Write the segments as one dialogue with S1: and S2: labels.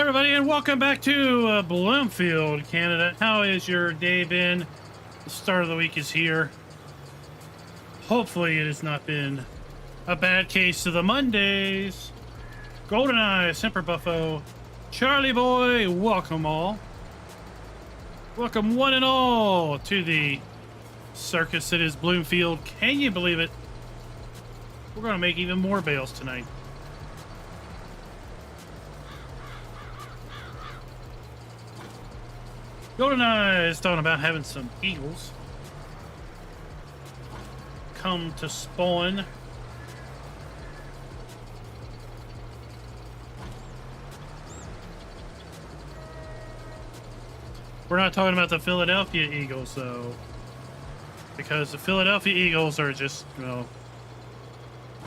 S1: Everybody, and welcome back to Bloomfield, Canada. How is your day been? The start of the week is here. Hopefully it has not been a bad case of the Mondays. GoldenEye, Semper Buffo, Charlie Boy, welcome all. Welcome one and all to the circus that is Bloomfield. Can you believe it? We're going to make even more bales tonight. GoldenEye is talking about having some eagles come to spawn. We're not talking about the Philadelphia Eagles, though, because the Philadelphia Eagles are just, you know,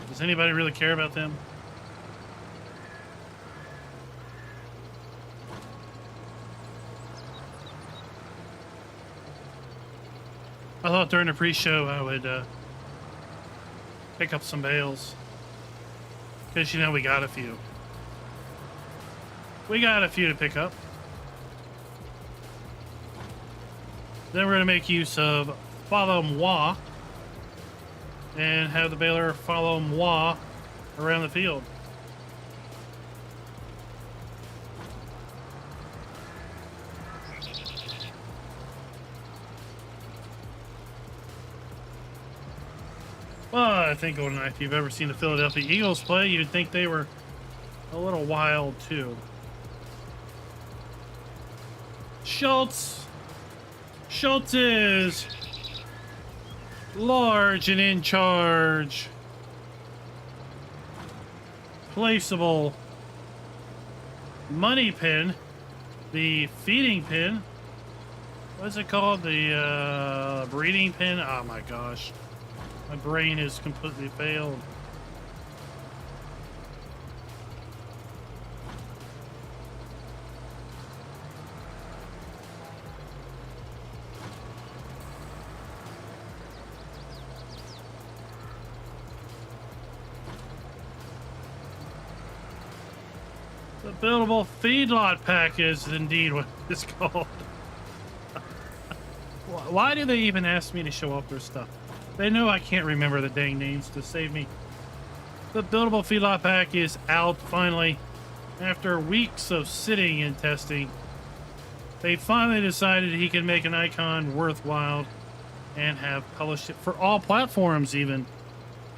S1: does anybody really care about them? I thought during the pre-show I would pick up some bales, because, you know, we got a few. We got a few to pick up. Then we're going to make use of follow moi and have the baler follow moi around the field. Well, I think, GoldenEye, if you've ever seen the Philadelphia Eagles play, you'd think they were a little wild, too. Schultz is large and in charge. Placeable money pin. The feeding pin. What's it called? The breeding pin? Oh my gosh. My brain has completely failed. The buildable feedlot pack is indeed what it's called. Why do they even ask me to show off their stuff? They know I can't remember the dang names to save me. The buildable feedlot pack is out finally. After weeks of sitting and testing, they finally decided he can make an icon worthwhile and have published it for all platforms even.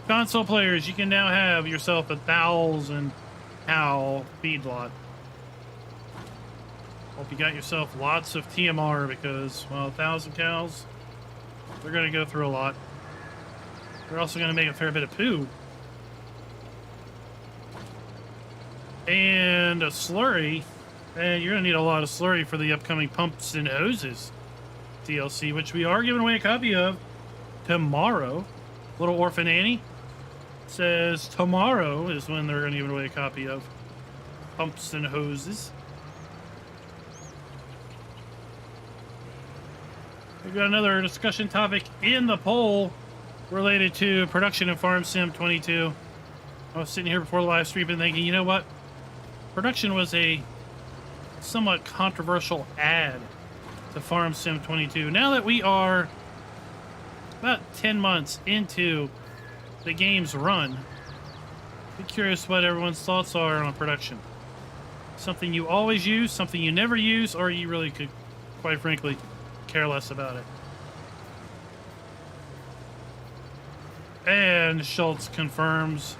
S1: Console players, you can now have yourself 1,000 cow feedlot. Hope you got yourself lots of TMR because, well, 1,000 cows, they're going to go through a lot. They're also going to make a fair bit of poo. And a slurry. And you're going to need a lot of slurry for the upcoming Pumps and Hoses DLC, which we are giving away a copy of tomorrow. Little Orphan Annie says tomorrow is when they're going to give away a copy of Pumps and Hoses. We've got another discussion topic in the poll related to production in Farm Sim 22. I was sitting here before the live stream and thinking, you know what? Production was a somewhat controversial add to Farm Sim 22. Now that we are about 10 months into the game's run, be curious what everyone's thoughts are on production. Something you always use, something you never use, or you really could, quite frankly, care less about it. And Schultz confirms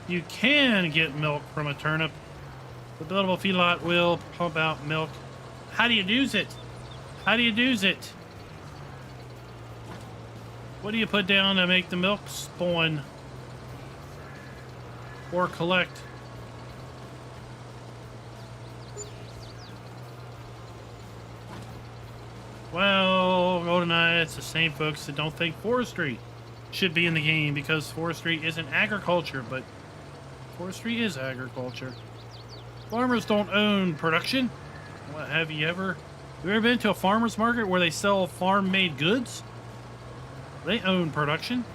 S1: you can get milk from a turnip. The buildable feedlot will pump out milk. How do you use it? How do you use it? What do you put down to make the milk spawn or collect? Well, GoldenEye, it's the same folks that don't think forestry should be in the game because forestry isn't agriculture, but forestry is agriculture. Farmers don't own production. What, have you ever been to a farmer's market where they sell farm-made goods? They own production.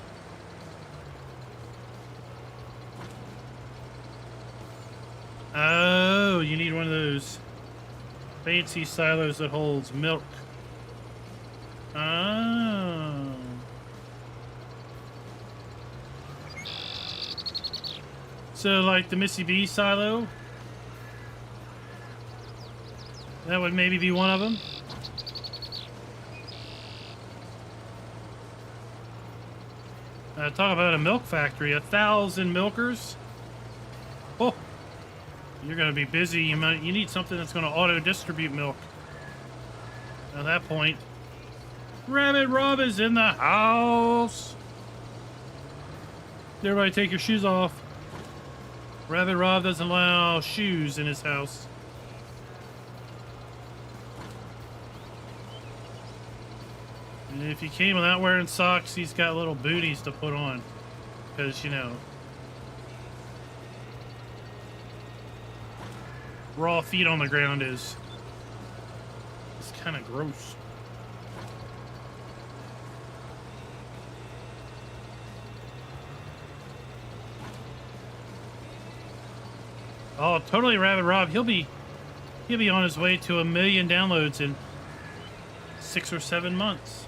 S1: Oh, you need one of those fancy silos that holds milk. Oh. So, like the Missy B silo? That would maybe be one of them. Talk about a milk factory. 1,000 milkers? Oh, you're going to be busy. You need something that's going to auto-distribute milk. At that point, Rabbit Rob is in the house. Everybody take your shoes off. Rabbit Rob doesn't allow shoes in his house. And if you came without wearing socks, he's got little booties to put on. Because, you know, raw feet on the ground is kind of gross. Oh, totally, Rabbit Rob. He'll be on his way to 1 million downloads in 6 or 7 months.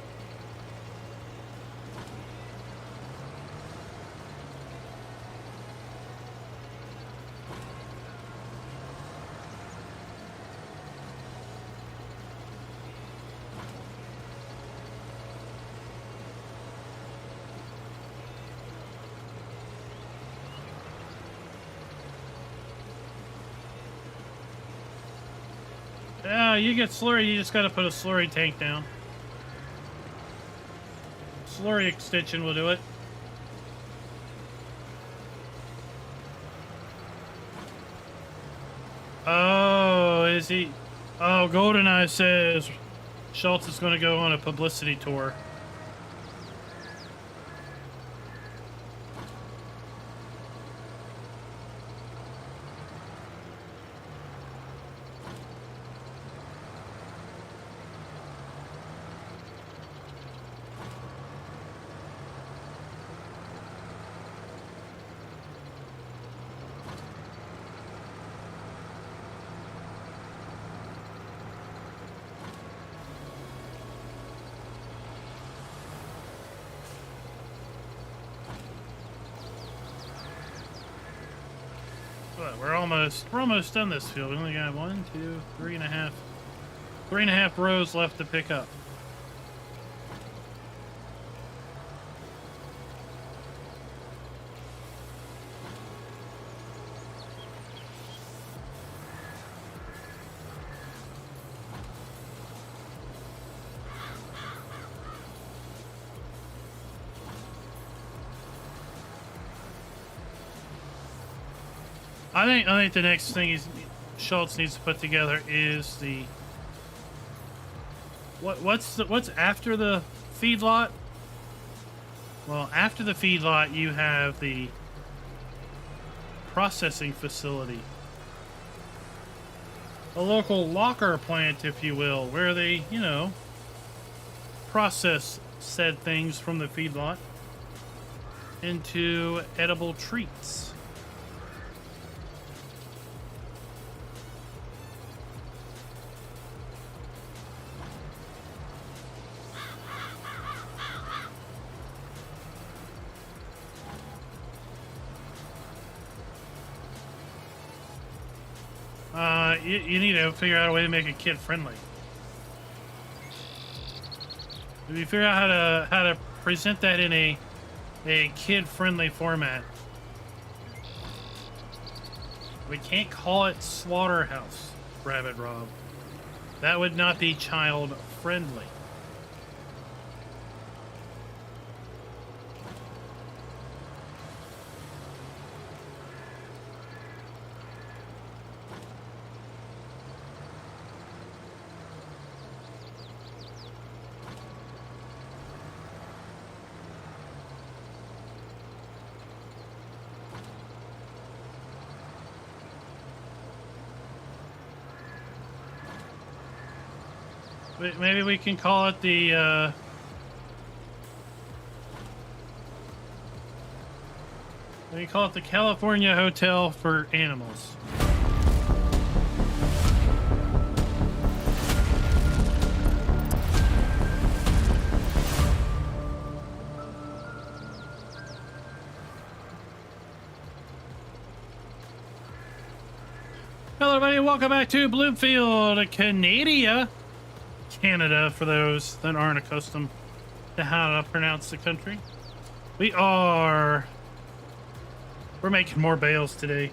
S1: Yeah, you get slurry, you just gotta put a slurry tank down. Slurry extension will do it. Oh, is he? Oh, GoldenEye says Schultz is gonna go on a publicity tour. We're almost done this field. We only got 1, 2, 3.5 rows left to pick up. I think the next thing Schultz needs to put together is the what's after the feedlot? Well, after the feedlot, you have the processing facility, a local locker plant, if you will, where they, you know, process said things from the feedlot into edible treats. You need to figure out a way to make it kid friendly. If you figure out how to present that in a kid friendly format. We can't call it Slaughterhouse, Rabbit Rob. That would not be child friendly. Maybe we can call it the, we call it the California Hotel for Animals. Hello, everybody, and welcome back to Bloomfield, Canada, for those that aren't accustomed to how to pronounce the country. We're making more bales today.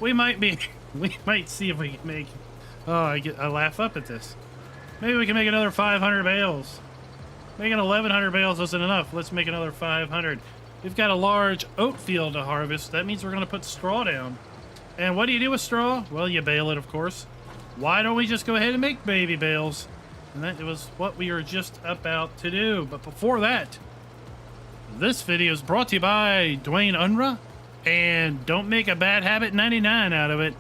S1: We might see if we can make, I laugh up at this. Maybe we can make another 500 bales. Making 1,100 bales wasn't enough. Let's make another 500. We've got a large oat field to harvest. That means we're going to put straw down. And what do you do with straw? Well, you bale it, of course. Why don't we just go ahead and make baby bales? And that was what we were just about to do. But before that, this video is brought to you by Dwayne Unruh and Don't Make a Bad Habit 99 out of it.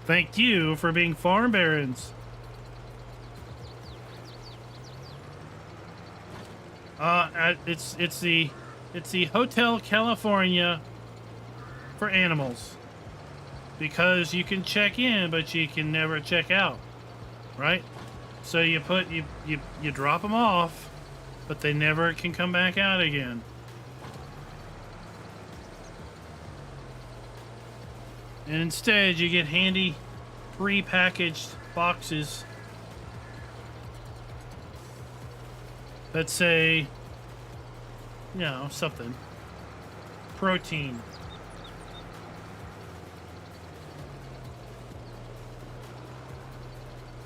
S1: Thank you for being farm barons. It's the Hotel California for animals. Because you can check in, but you can never check out, right? So you drop them off, but they never can come back out again. And instead, you get handy pre-packaged boxes that say, you know, something. Protein.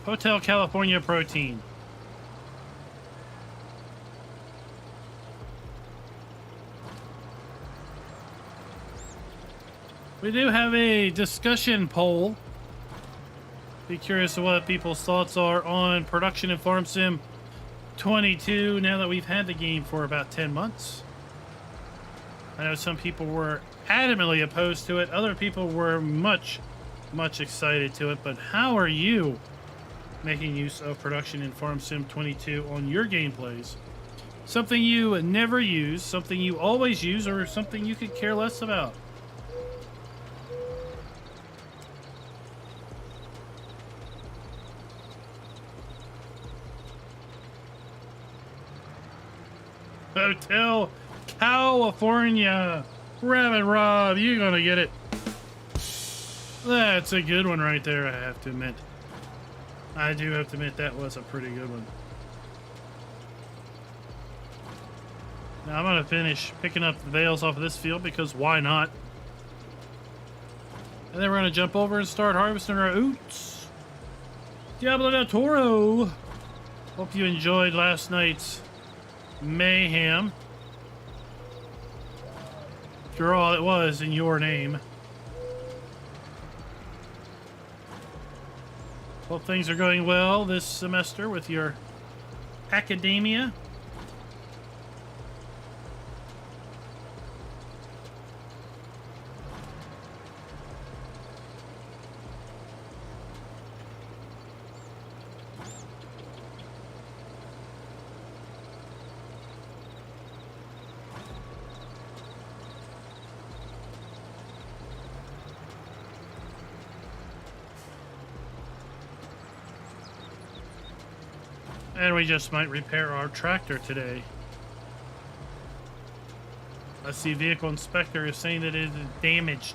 S1: Hotel California protein. We do have a discussion poll. Be curious of what people's thoughts are on production in Farm Sim 22 now that we've had the game for about 10 months. I know some people were adamantly opposed to it. Other people were much excited to it. But how are you making use of production in Farm Sim 22 on your gameplays? Something you never use, something you always use, or something you could care less about? Hotel California. Rabbit Rob, you're gonna get it. That's a good one right there, I have to admit. I do have to admit that was a pretty good one. Now I'm going to finish picking up the bales off of this field because why not? And then we're going to jump over and start harvesting our oats. Diablo del Toro. Hope you enjoyed last night's mayhem. After all, it was in your name. Hope things are going well this semester with your academia. And we just might repair our tractor today. I see vehicle inspector is saying that it is damaged.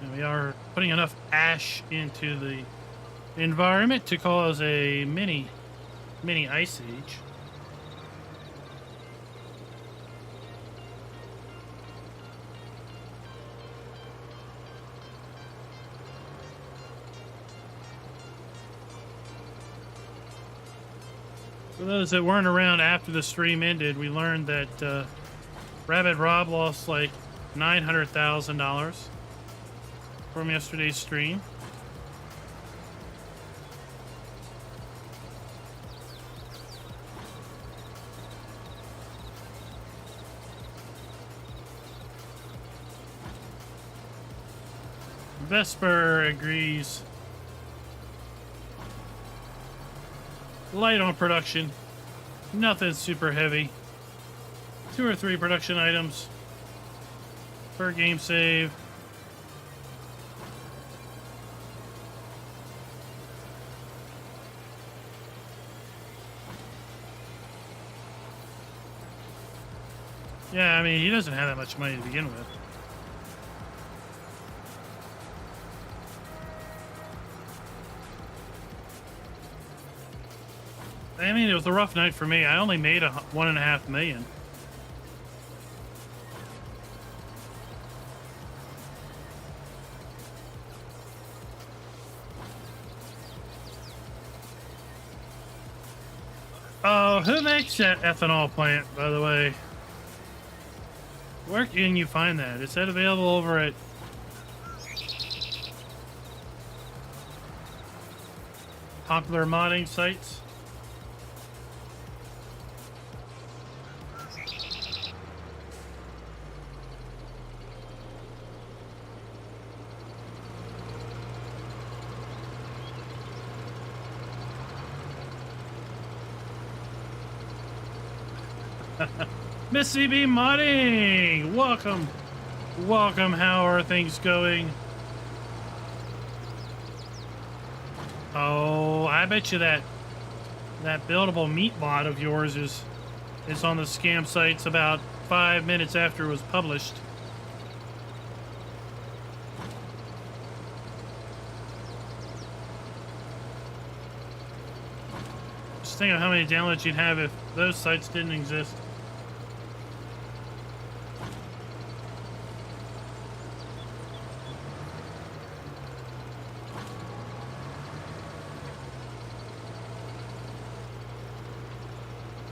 S1: And we are putting enough ash into the environment to cause a mini ice age. For those that weren't around after the stream ended, we learned that Rabbit Rob lost like $900,000 from yesterday's stream. Vesper agrees. Light on production. Nothing super heavy. 2 or 3 production items per game save. Yeah, I mean, he doesn't have that much money to begin with. I mean, it was a rough night for me. I only made 1.5 million. Oh, who makes that ethanol plant, by the way? Where can you find that? Is that available over at popular modding sites? Missy B Modding! Welcome! Welcome, how are things going? Oh, I bet you that buildable meat mod of yours is on the scam sites about 5 minutes after it was published. Just think of how many downloads you'd have if those sites didn't exist.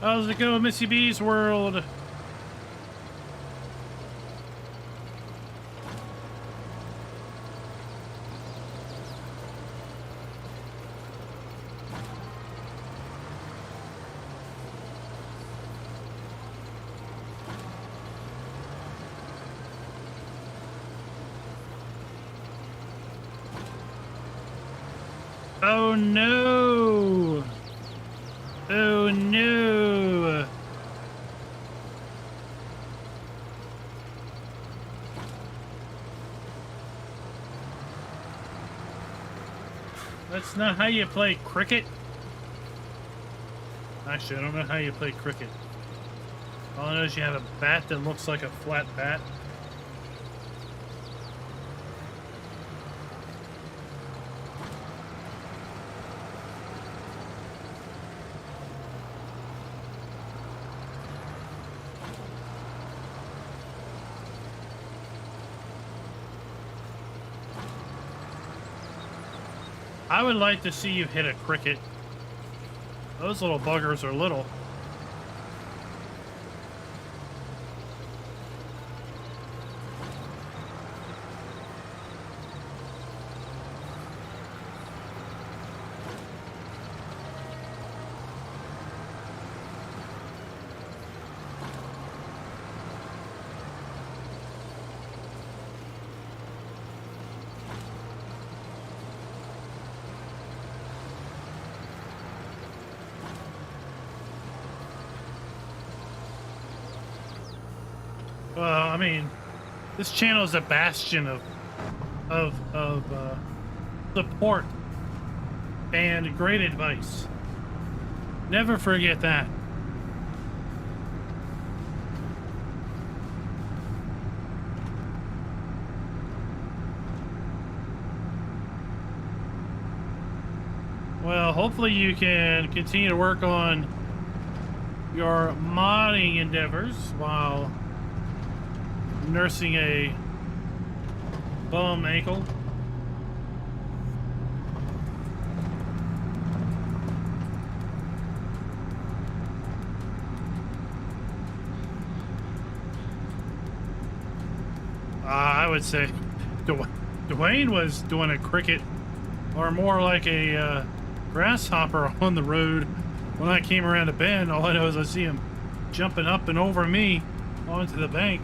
S1: How's it go, Missy B's world? Oh no! Oh no! That's not how you play cricket. Actually, I don't know how you play cricket. All I know is you have a bat that looks like a flat bat. I would like to see you hit a cricket. Those little buggers are little. Well, I mean, this channel is a bastion of support and great advice. Never forget that. Well, hopefully you can continue to work on your modding endeavors while nursing a bum ankle. I would say Dwayne was doing a cricket, or more like a grasshopper on the road when I came around a bend. All I know is I see him jumping up and over me onto the bank.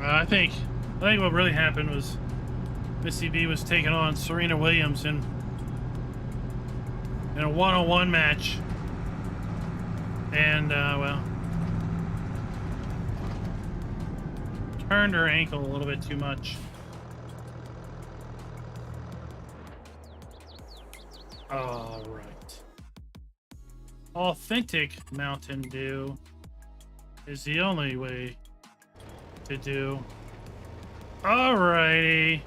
S1: I think what really happened was Missy B was taking on Serena Williams in a one-on-one match. And, well, turned her ankle a little bit too much. All right. Authentic Mountain Dew is the only way to do. Alrighty.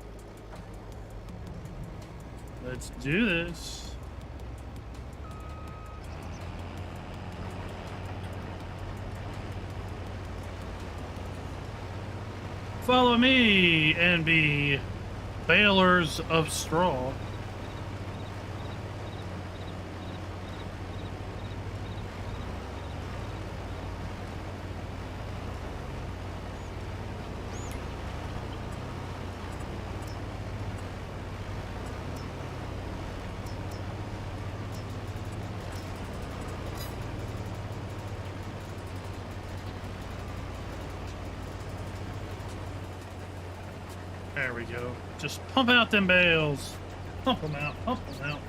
S1: Let's do this. Follow me and be balers of straw. There we go. Just pump out them bales. Pump them out. Pump them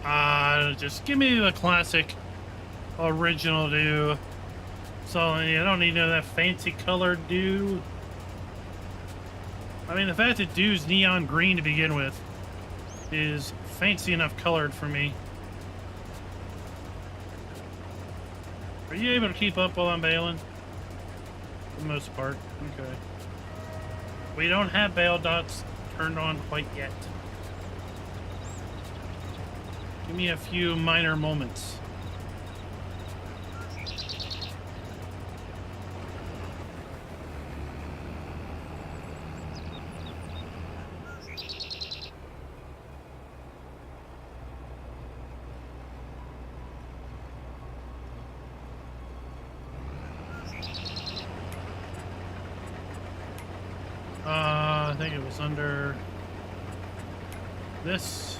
S1: out. Just give me the classic original dew. So I don't need none of that fancy colored dew. I mean, the fact that dew's neon green to begin with is fancy enough colored for me. Are you able to keep up while I'm baling? For the most part. Okay. We don't have bale dots turned on quite yet. Give me a few minor moments. I think it was under this.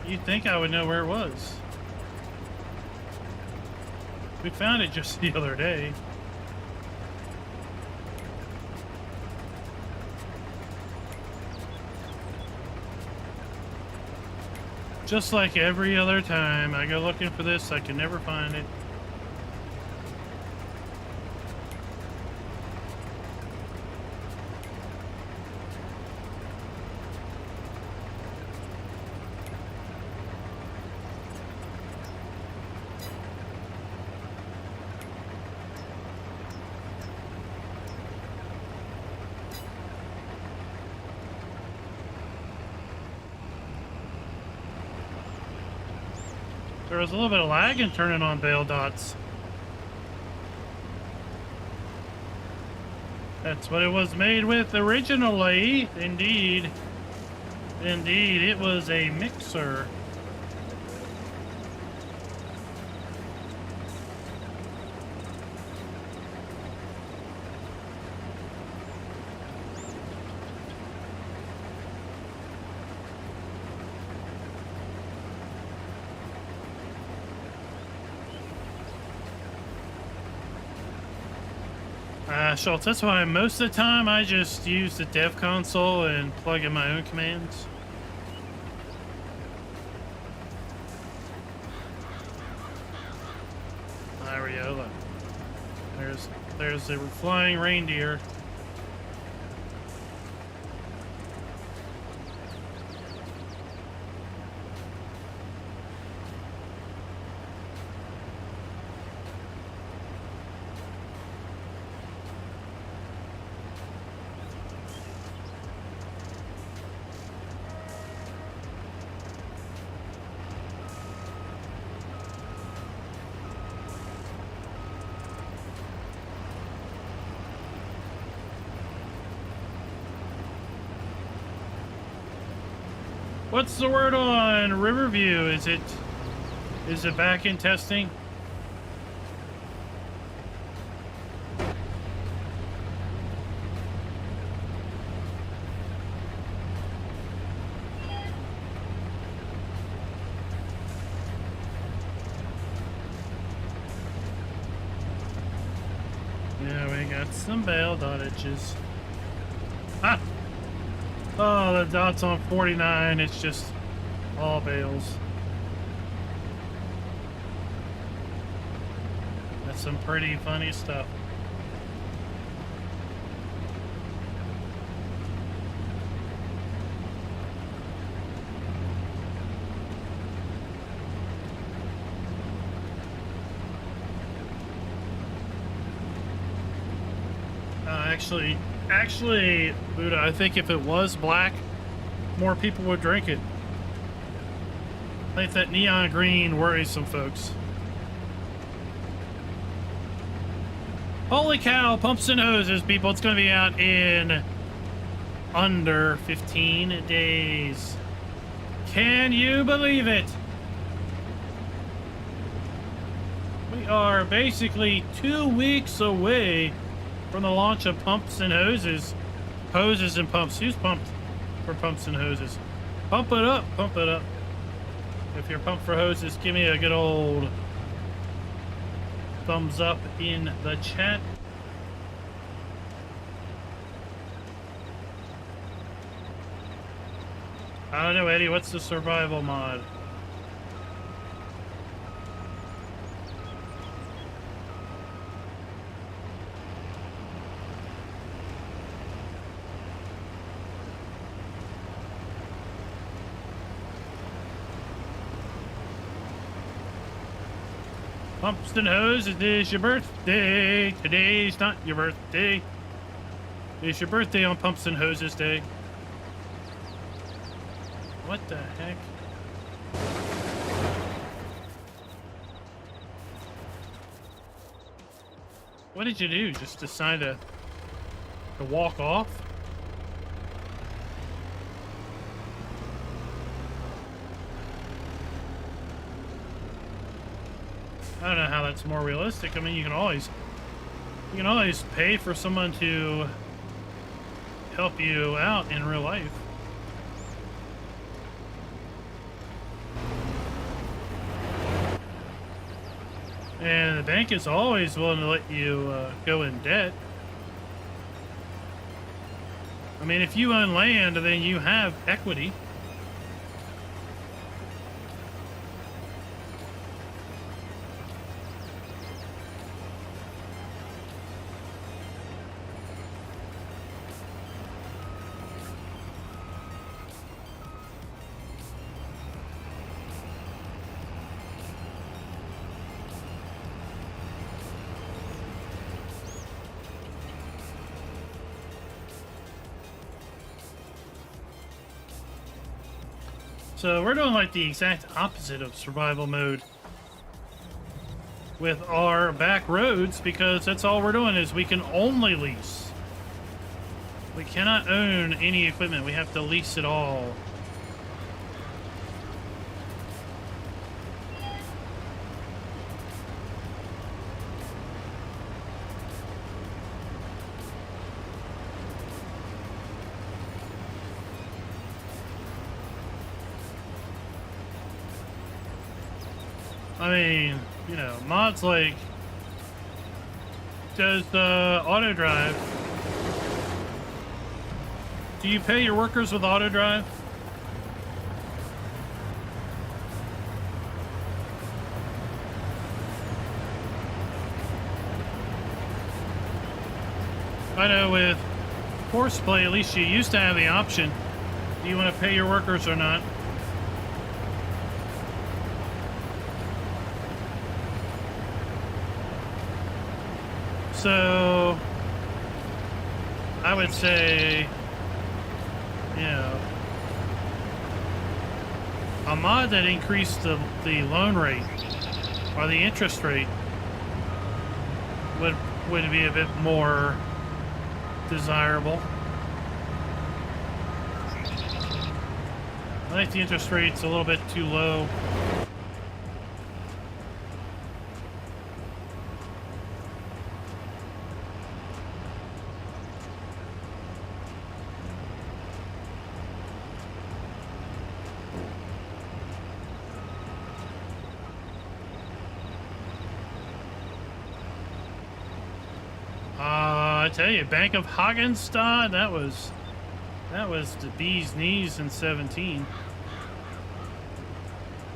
S1: You'd think I would know where it was. We found it just the other day. Just like every other time I go looking for this, I can never find it. There was a little bit of lag in turning on bale dots. That's what it was made with originally. Indeed. Indeed, it was a mixer. Schultz, that's why most of the time I just use the dev console and plug in my own commands. There we go, look. There's the flying reindeer. What's the word on Riverview? Is it back in testing? Yeah, we got some Bale dotages. Ah! Oh, the dots on 49, it's just all Bales. That's some pretty funny stuff. Actually, Buddha, I think if it was black, more people would drink it. I think that neon green worries some folks. Holy cow, pumps and hoses, people. It's going to be out in under 15 days. Can you believe it? We are basically 2 weeks away from the launch of pumps and hoses. Hoses and pumps. Who's pumped for pumps and hoses? Pump it up. Pump it up. If you're pumped for hoses, give me a good old thumbs up in the chat. I don't know, Eddie. What's the survival mod? Pumps and hoses, it is your birthday. Today's not your birthday. It's your birthday on Pumps and Hoses Day. What the heck? What did you do? Just decide to walk off? I don't know how that's more realistic. I mean, you can always pay for someone to help you out in real life. And the bank is always willing to let you go in debt. I mean, if you own land, then you have equity. So we're doing like the exact opposite of survival mode with our back roads, because that's all we're doing is we can only lease. We cannot own any equipment. We have to lease it all. I mean, you know, mods like does auto drive. Do you pay your workers with auto drive? I know with Horseplay, at least you used to have the option. Do you want to pay your workers or not? So, I would say, you know, a mod that increased the loan rate or the interest rate would be a bit more desirable. I think the interest rate's a little bit too low. I tell you, Bank of Hagenstadt, that was the bee's knees in 17.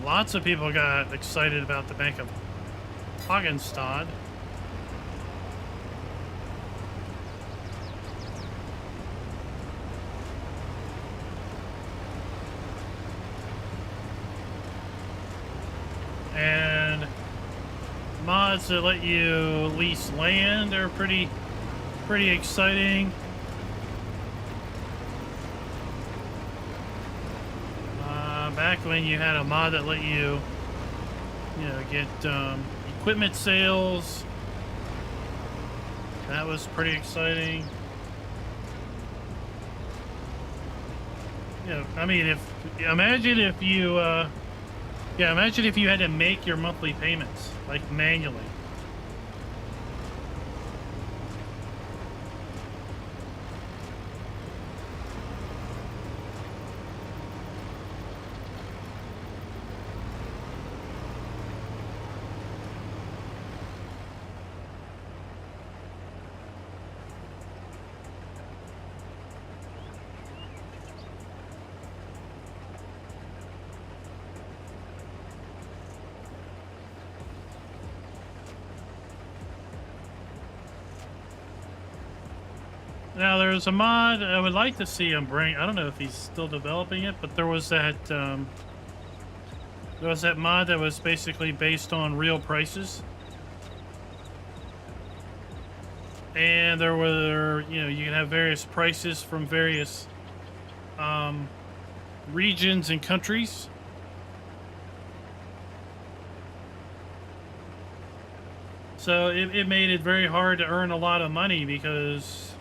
S1: Lots of people got excited about the Bank of Hagenstadt. And mods that let you lease land are pretty exciting. Back when you had a mod that let you get equipment sales, that was pretty exciting. I mean, imagine if you had to make your monthly payments like manually. Now there's a mod I would like to see him bring. I don't know if he's still developing it, but there was that mod that was basically based on real prices, and there were you can have various prices from various regions and countries. So it made it very hard to earn a lot of money because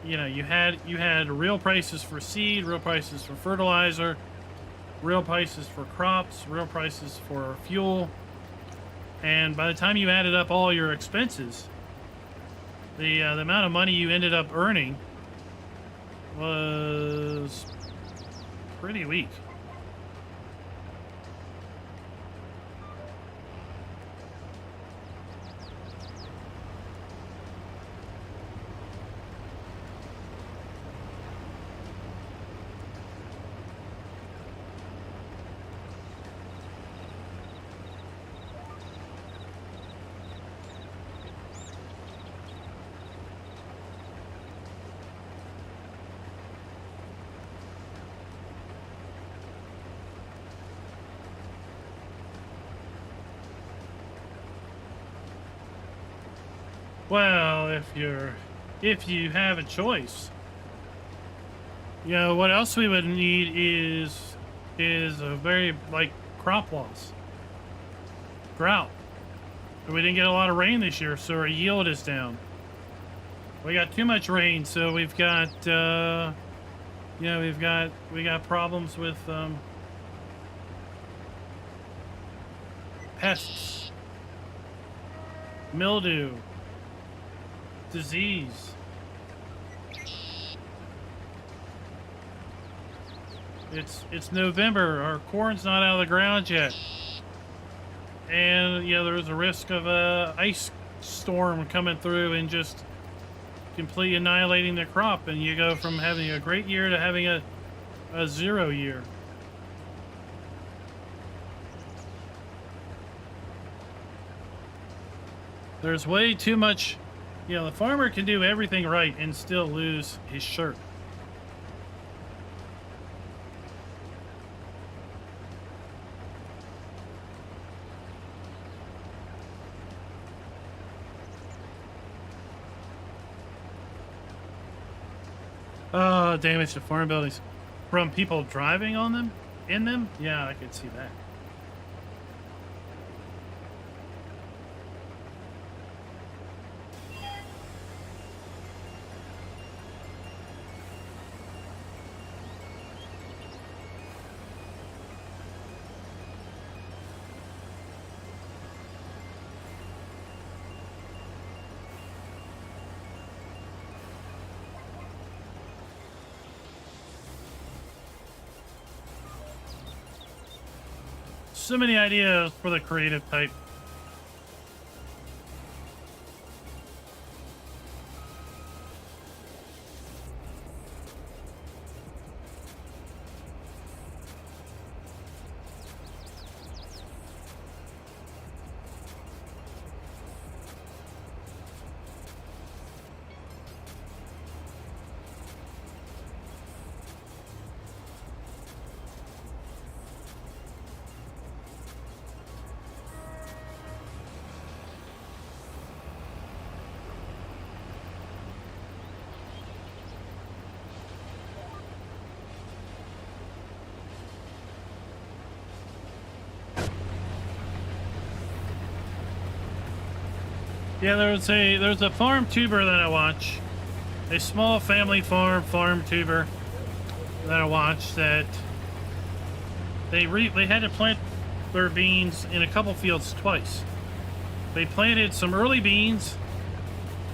S1: you had real prices for seed, real prices for fertilizer, real prices for crops, real prices for fuel, and by the time you added up all your expenses, the amount of money you ended up earning was pretty weak. Well, if you have a choice, what else we would need is a very crop loss, drought. We didn't get a lot of rain this year, so our yield is down. We got too much rain, so we've got we got problems with pests, mildew, disease. It's November. Our corn's not out of the ground yet, and there's a risk of a ice storm coming through and just completely annihilating the crop, and you go from having a great year to having a 0 year. There's way too much. The farmer can do everything right and still lose his shirt. Damage to farm buildings from people driving on them, in them. Yeah, I could see that. So many ideas for the creative type. Yeah, there's a farm tuber that I watch, a small family farm tuber that I watch that they had to plant their beans in a couple fields twice. They planted some early beans,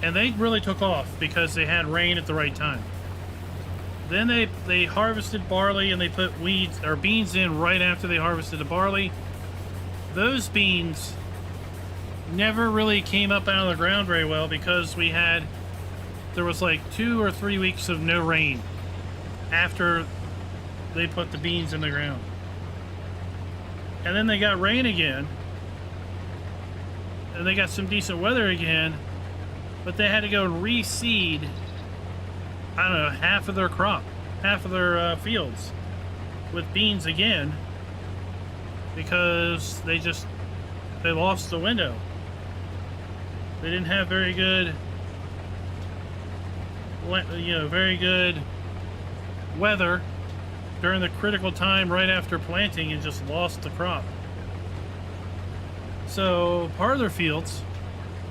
S1: and they really took off because they had rain at the right time. Then they harvested barley, and they put weeds or beans in right after they harvested the barley. Those beans never really came up out of the ground very well because there was like 2 or 3 weeks of no rain after they put the beans in the ground. And then they got rain again, and they got some decent weather again, but they had to go and reseed, I don't know, half of their crop, half of their fields with beans again because they lost the window. They didn't have very good, very good weather during the critical time right after planting and just lost the crop. So part of their fields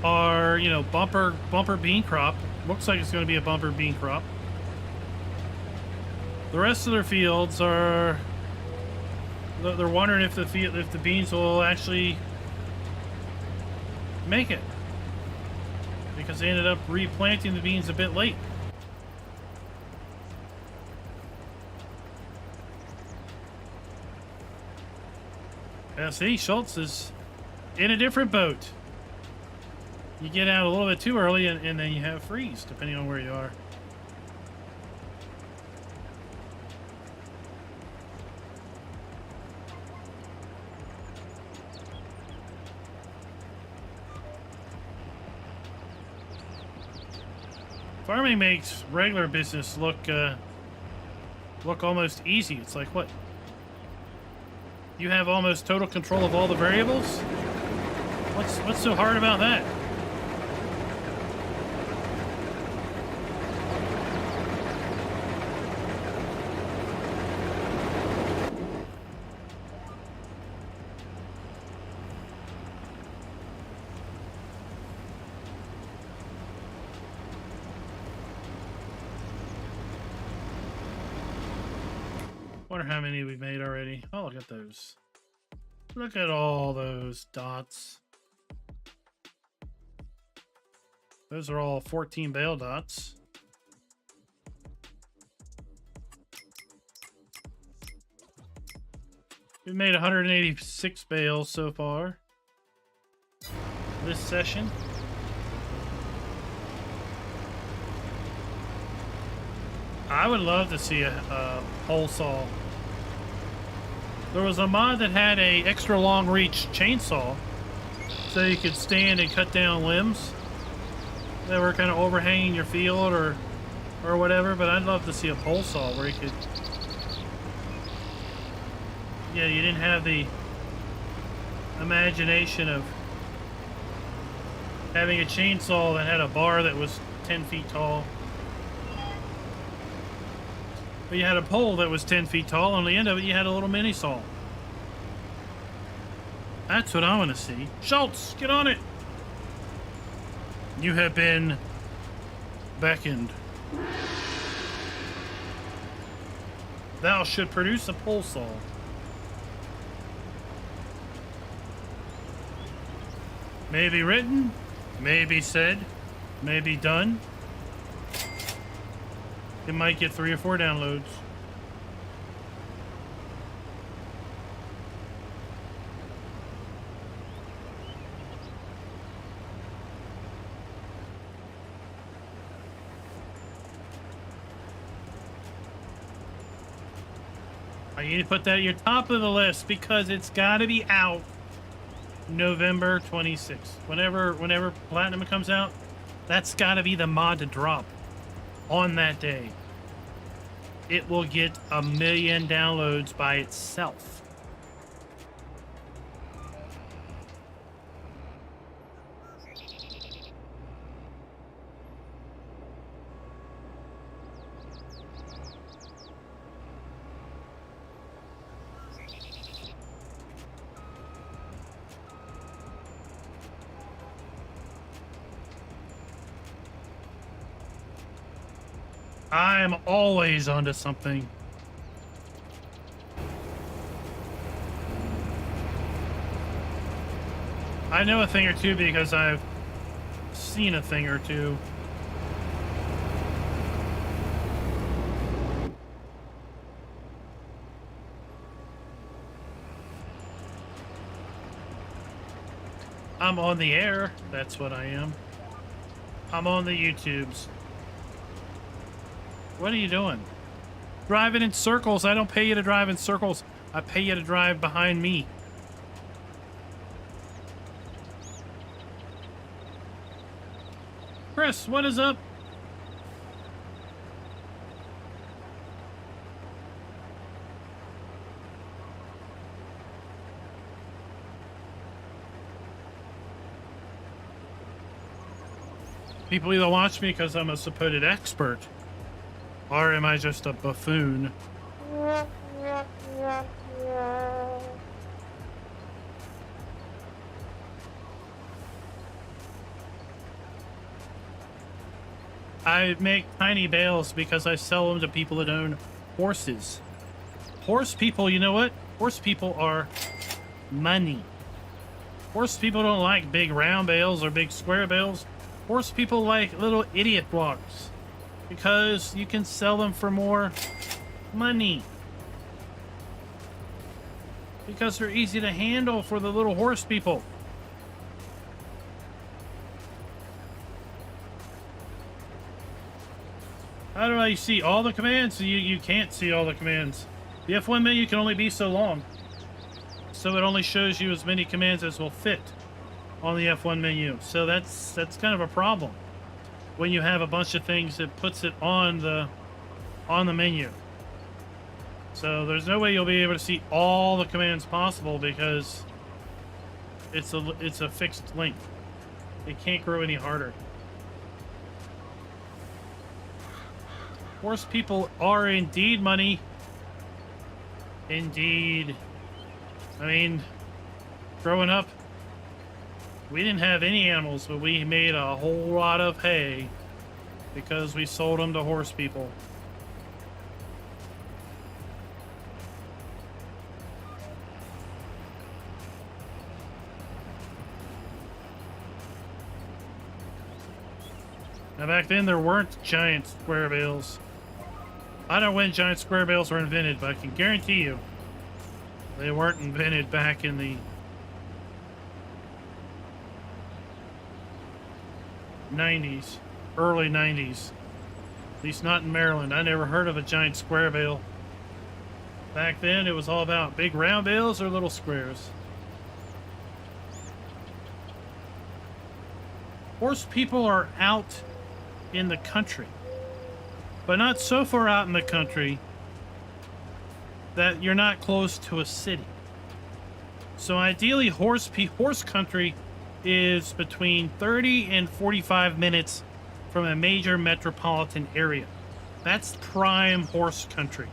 S1: are, bumper bean crop. Looks like it's going to be a bumper bean crop. The rest of their fields they're wondering if the beans will actually make it, because they ended up replanting the beans a bit late. Yeah, see, Schultz is in a different boat. You get out a little bit too early, and then you have freeze, depending on where you are. Farming makes regular business look almost easy. It's like, what? You have almost total control of all the variables? What's so hard about that? Wonder how many we've made already. Oh, look at those. Look at all those dots. Those are all 14 bale dots. We've made 186 bales so far this session. I would love to see a pole saw. There was a mod that had a extra long reach chainsaw, so you could stand and cut down limbs that were kind of overhanging your field or whatever. But I'd love to see a pole saw where you could, you didn't have the imagination of having a chainsaw that had a bar that was 10 feet tall. But you had a pole that was 10 feet tall. On the end of it, you had a little mini saw. That's what I want to see. Schultz, get on it. You have been beckoned. Thou should produce a pole saw. May be written, may be said, may be done. It might get 3 or 4 downloads. I need to put that at your top of the list because it's got to be out November 26th. Whenever Platinum comes out, that's got to be the mod to drop on that day. It will get 1 million downloads by itself. I'm always onto something. I know a thing or two because I've seen a thing or two. I'm on the air. That's what I am. I'm on the YouTubes. What are you doing? Driving in circles. I don't pay you to drive in circles. I pay you to drive behind me. Chris, what is up? People either watch me because I'm a supposed expert, or am I just a buffoon? I make tiny bales because I sell them to people that own horses. Horse people, you know what? Horse people are money. Horse people don't like big round bales or big square bales. Horse people like little idiot blocks because you can sell them for more money. Because they're easy to handle for the little horse people. How do I see all the commands? You can't see all the commands. The F1 menu can only be so long. So it only shows you as many commands as will fit on the F1 menu. So that's kind of a problem when you have a bunch of things that puts it on the menu. So there's no way you'll be able to see all the commands possible because it's a fixed length. It can't grow any harder. Horse people are indeed money. Indeed. I mean, growing up, we didn't have any animals, but we made a whole lot of hay because we sold them to horse people. Now back then there weren't giant square bales. I don't know when giant square bales were invented, but I can guarantee you they weren't invented back in the 90s, early 90s. At least not in Maryland. I never heard of a giant square bale. Back then it was all about big round bales or little squares. Horse people are out in the country, but not so far out in the country that you're not close to a city. So ideally horse country is between 30 and 45 minutes from a major metropolitan area. That's prime horse country.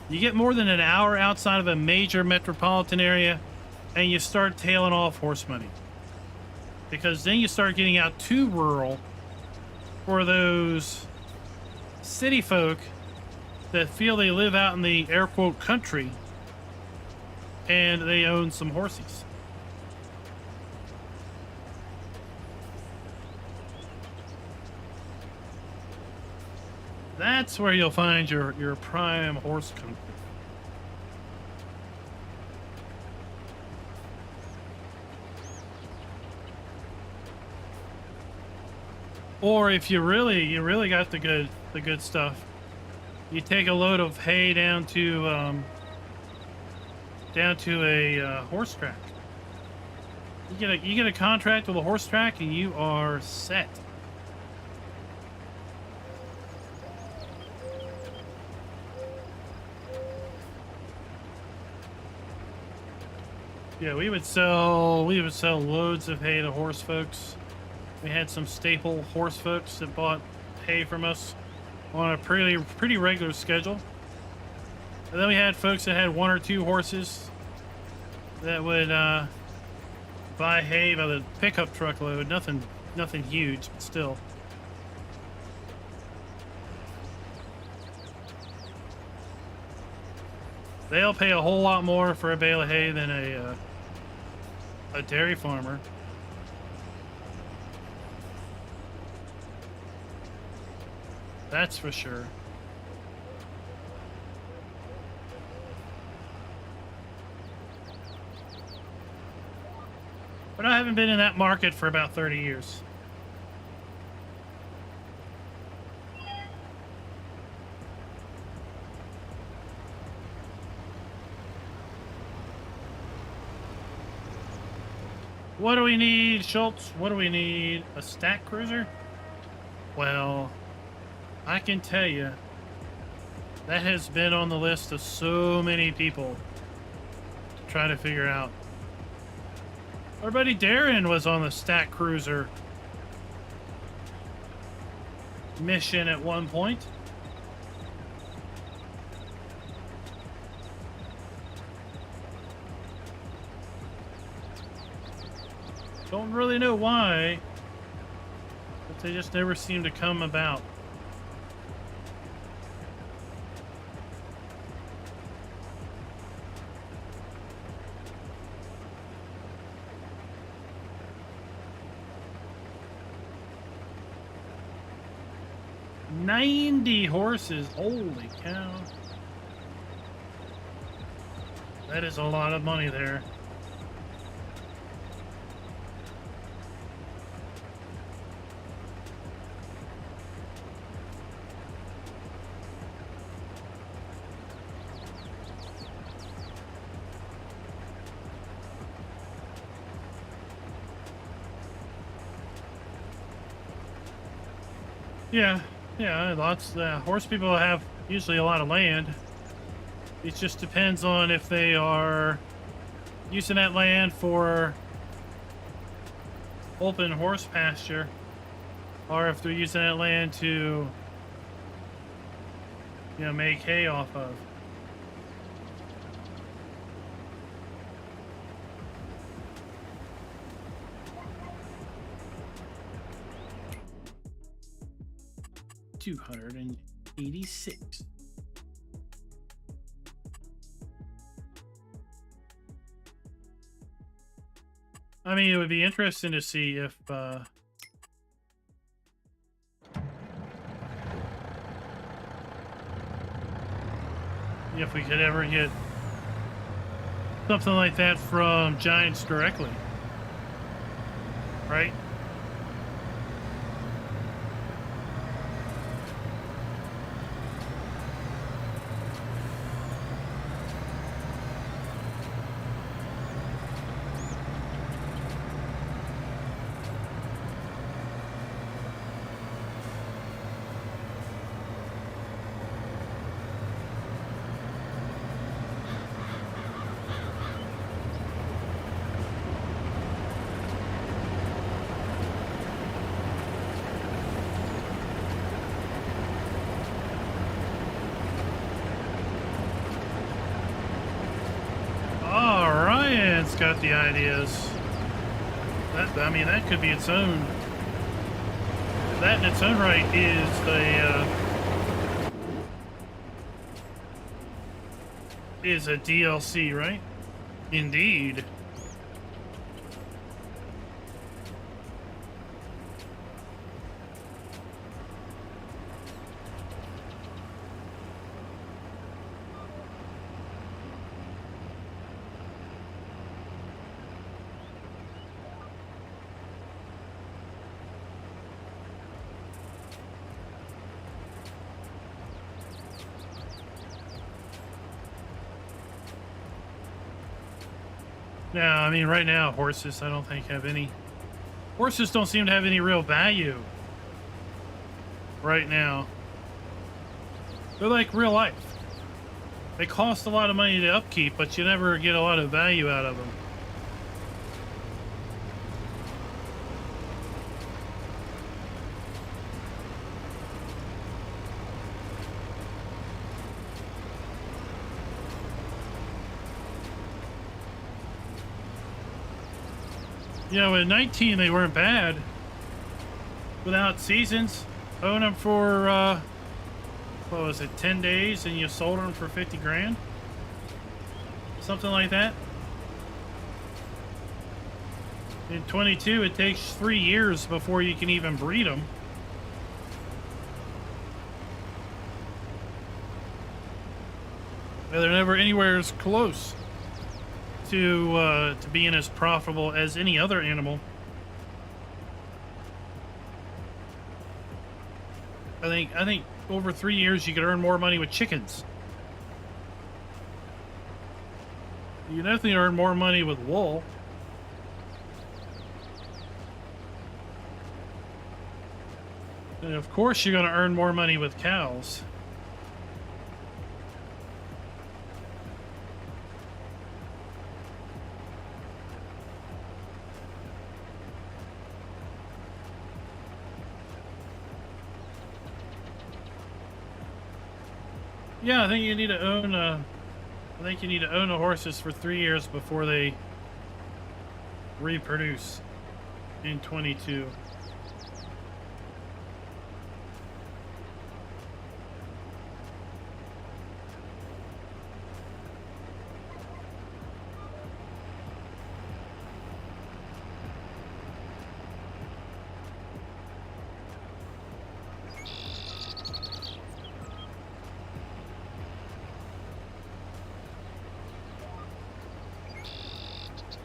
S1: You get more than an hour outside of a major metropolitan area and you start tailing off horse money, because then you start getting out too rural for those city folk that feel they live out in the air quote country and they own some horses. That's where you'll find your prime horse country. Or if you really got the good stuff, you take a load of hay down to a horse track. You get a contract with a horse track and you are set. Yeah, we would sell loads of hay to horse folks. We had some staple horse folks that bought hay from us on a pretty regular schedule. And then we had folks that had one or two horses that would buy hay by the pickup truckload. Nothing huge, but still. They'll pay a whole lot more for a bale of hay than a dairy farmer. That's for sure. But I haven't been in that market for about 30 years. What do we need, Schultz? What do we need? A stack cruiser? Well, I can tell you, that has been on the list of so many people to try to figure out. Our buddy Darren was on the stack cruiser mission at one point. Don't really know why, but they just never seem to come about. $90 horses, holy cow. That is a lot of money there. Yeah, lots. Horse people have usually a lot of land. It just depends on if they are using that land for open horse pasture, or if they're using that land to, make hay off of. $286. I mean, it would be interesting to see if we could ever get something like that from Giants directly, right? Got the ideas. That could be its own. That in its own right is a DLC, right? Indeed. Yeah, I mean, right now, horses, I don't think have any... Horses don't seem to have any real value right now. They're like real life. They cost a lot of money to upkeep, but you never get a lot of value out of them. In 19 they weren't bad. Without seasons, own them for what was it, 10 days, and you sold them for 50 grand. something like that. In 22, it takes 3 years before you can even breed them. They're never anywhere as close to being as profitable as any other animal. I think over 3 years you could earn more money with chickens. You definitely earn more money with wool. And of course, you're going to earn more money with cows. Yeah, I think you need to own the horses for 3 years before they reproduce in 22.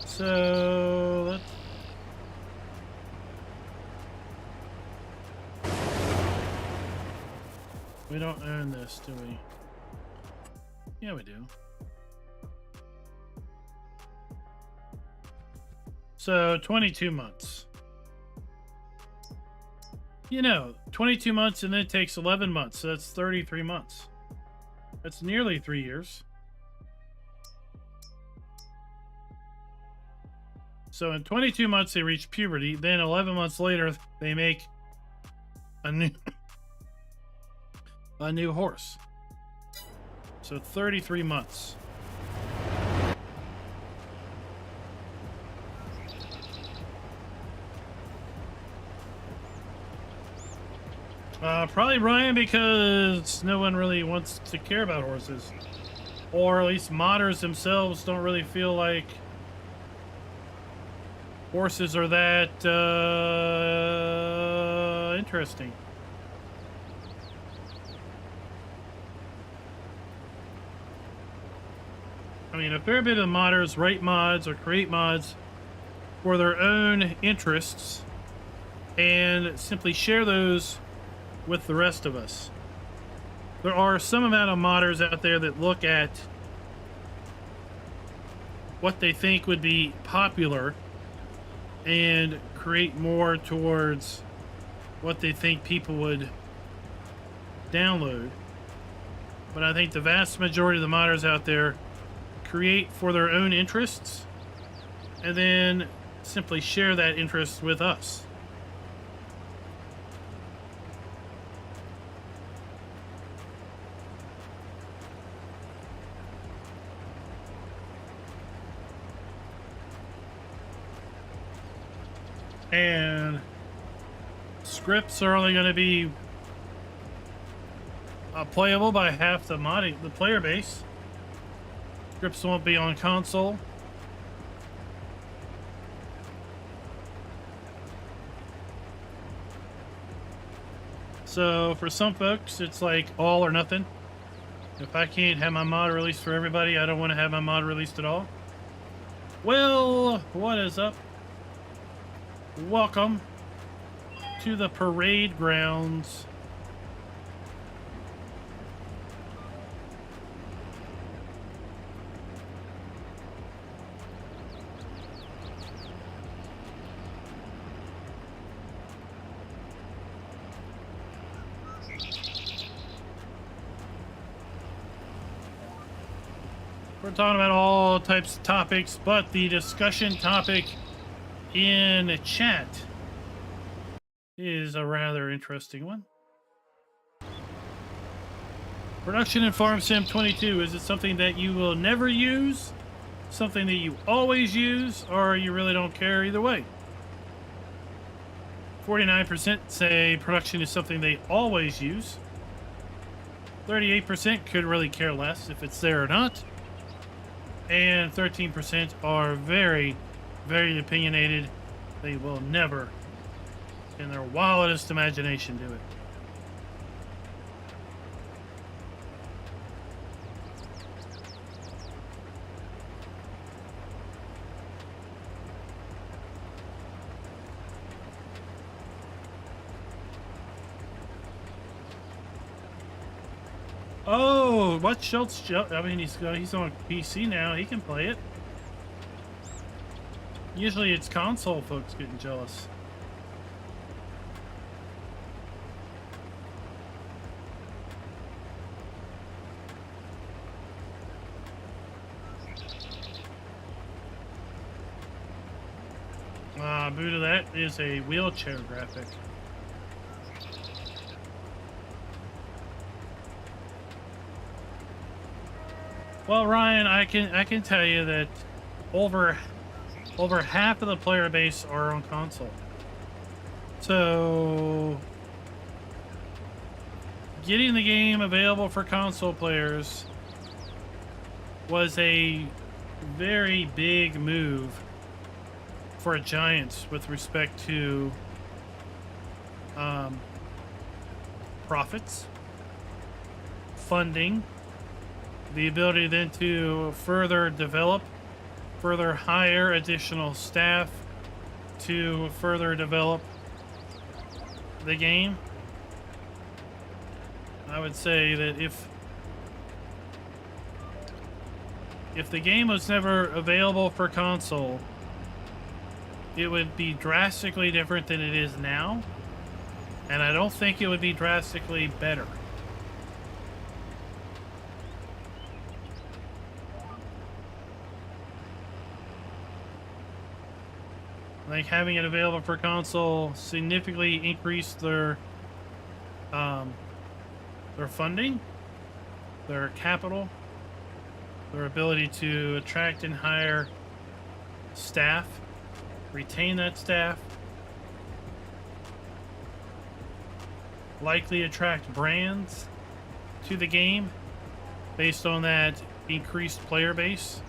S1: So we don't own this, do we? Yeah, we do. So 22 months. You know, 22 months and then it takes 11 months. So that's 33 months. That's nearly 3 years. So in 22 months, they reach puberty. Then 11 months later, they make a new horse. So 33 months. Probably Ryan, because no one really wants to care about horses. Or at least modders themselves don't really feel like horses are that interesting. I mean, a fair bit of modders write mods or create mods for their own interests and simply share those with the rest of us. There are some amount of modders out there that look at what they think would be popular and create more towards what they think people would download. But I think the vast majority of the modders out there create for their own interests and then simply share that interest with us. And scripts are only going to be playable by half the player base. Scripts won't be on console. So for some folks, it's like all or nothing. If I can't have my mod released for everybody, I don't want to have my mod released at all. Well, what is up? Welcome to the parade grounds. We're talking about all types of topics, but the discussion topic in chat is a rather interesting one. Production in Farm Sim 22, is it something that you will never use, something that you always use, or you really don't care either way? 49% say production is something they always use. 38% could really care less if it's there or not. and 13% are very, very opinionated. They will never, in their wildest imagination, do it. Oh, what Schultz? I mean, he's on PC now. He can play it. Usually, it's console folks getting jealous. Buddha, that is a wheelchair graphic. Well, Ryan, I can tell you that over half of the player base are on console. So getting the game available for console players was a very big move for Giants with respect to profits, funding, the ability then to further develop, further hire additional staff to further develop the game. I would say that if the game was never available for console, it would be drastically different than it is now, and I don't think it would be drastically better. I think having it available for console significantly increased their funding, their capital, their ability to attract and hire staff, retain that staff, likely attract brands to the game based on that increased player base.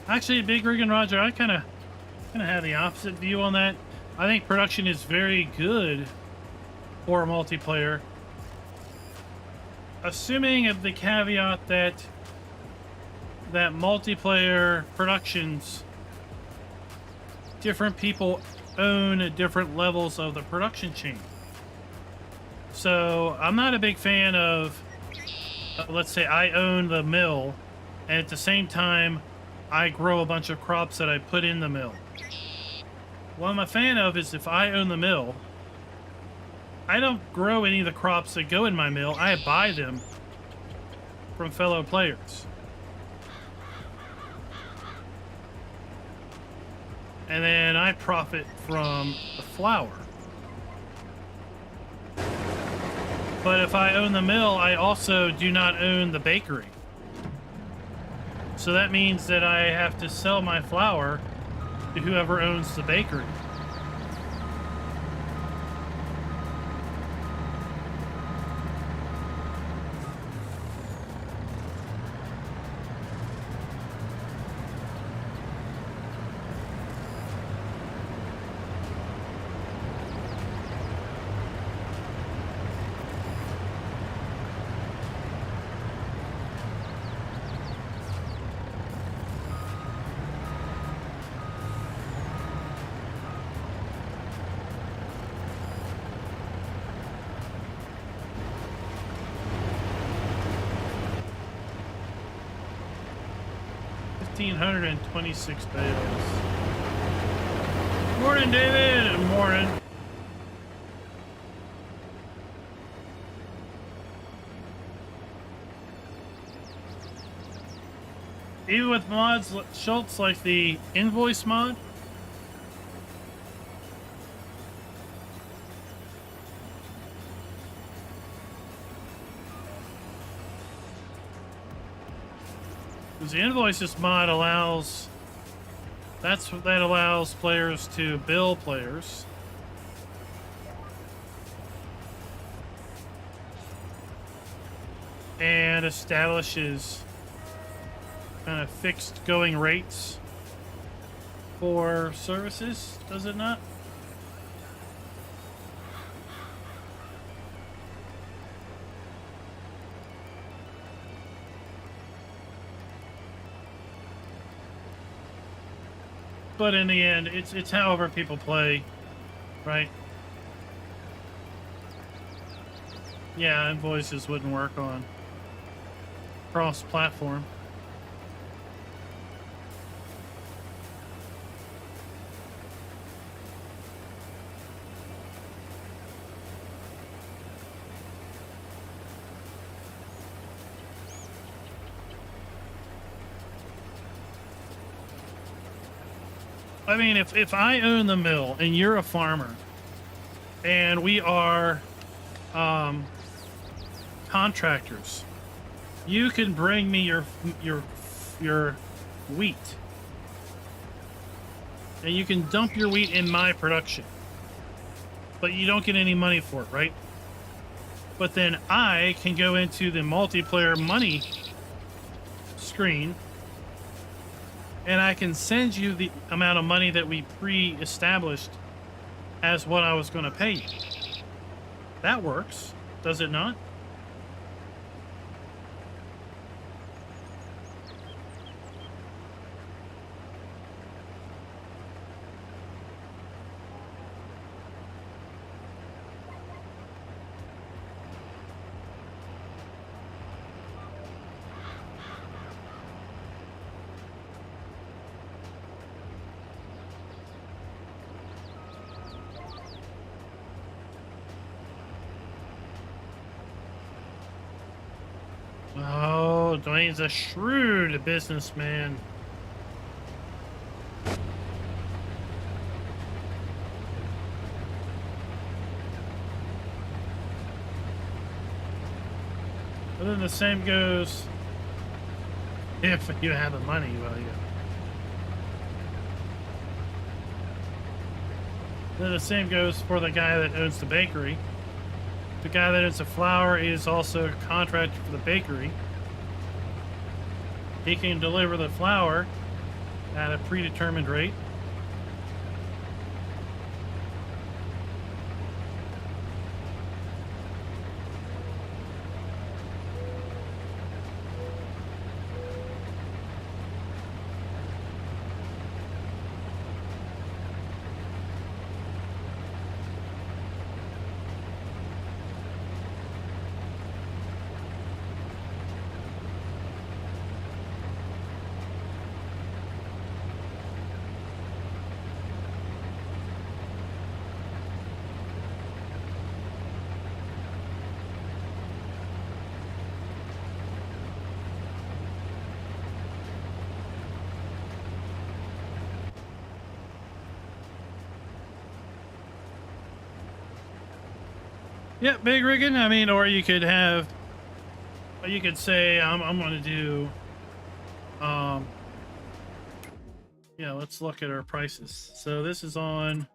S1: Actually, Big Rig and Roger, I kind of have the opposite view on that. I think production is very good for multiplayer, assuming of the caveat that multiplayer productions, different people own different levels of the production chain. So I'm not a big fan of, let's say I own the mill, and at the same time I grow a bunch of crops that I put in the mill. What I'm a fan of is if I own the mill, I don't grow any of the crops that go in my mill. I buy them from fellow players. And then I profit from the flour. But if I own the mill, I also do not own the bakery. So that means that I have to sell my flour to whoever owns the bakery. $1,526 bales. Morning, David. Morning. Even with mods, Schultz, like the invoice mod, the invoices mod allows, that allows players to bill players. And establishes kind of fixed going rates for services, does it not? But in the end, it's however people play, right? Yeah, invoices wouldn't work on cross-platform. I mean, if I own the mill and you're a farmer and we are contractors, you can bring me your wheat and you can dump your wheat in my production, but you don't get any money for it, right? But then I can go into the multiplayer money screen and I can send you the amount of money that we pre-established as what I was going to pay you. That works, does it not? Oh, Dwayne's a shrewd businessman. But then the same goes if you have the money, well, yeah. Then the same goes for the guy that owns the bakery. The guy that owns the flour is also contracted for the bakery. He can deliver the flour at a predetermined rate. Yeah, big rigging. I mean, or you could have, you could say, I'm going to do, yeah, let's look at our prices. So this is on,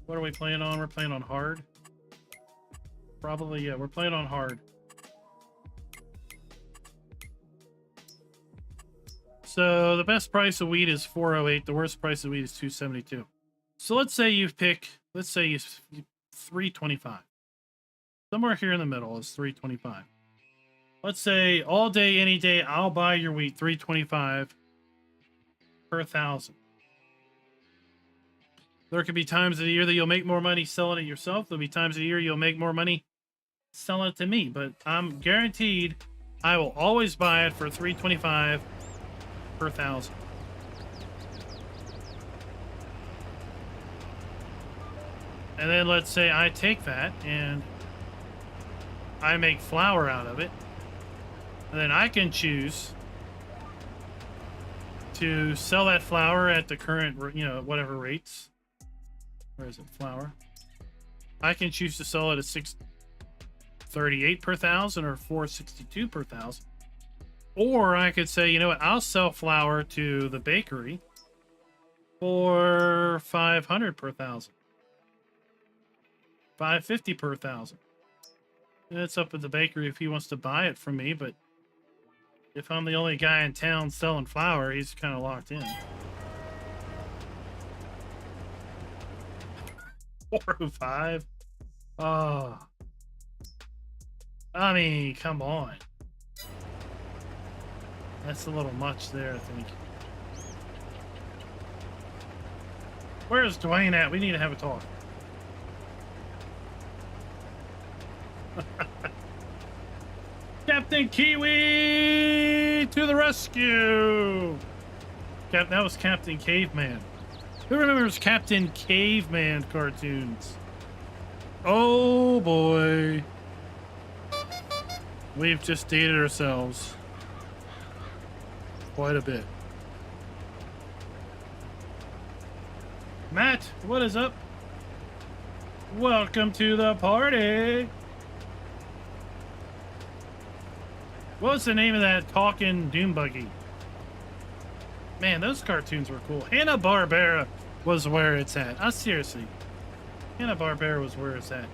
S1: what are we playing on? We're playing on hard. Probably, yeah, we're playing on hard. So the best price of wheat is 408. The worst price of wheat is 272. So let's say you pick, let's say you 325. Somewhere here in the middle is 325. Let's say all day, any day, I'll buy your wheat 325 per 1,000. There could be times of the year that you'll make more money selling it yourself. There'll be times of the year you'll make more money selling it to me. But I'm guaranteed I will always buy it for 325 per 1,000. And then let's say I take that and I make flour out of it. And then I can choose to sell that flour at the current, you know, whatever rates. Where is it? Flour. I can choose to sell it at $6.38 per 1,000 or $4.62 per 1,000. Or I could say, you know what, I'll sell flour to the bakery for 500 per thousand. 550 per thousand. It's up at the bakery if he wants to buy it from me, but if I'm the only guy in town selling flour, he's kind of locked in. 405. Oh. I mean, come on. That's a little much there, I think. Where's Dwayne at? We need to have a talk. Captain Kiwi to the rescue! That was Captain Caveman. Who remembers Captain Caveman cartoons? Oh boy. We've just dated ourselves quite a bit. Matt, what is up? Welcome to the party. What's the name of that talking doom buggy? Man, those cartoons were cool. Hanna-Barbera was where it's at. Seriously. Hanna-Barbera was where it's at.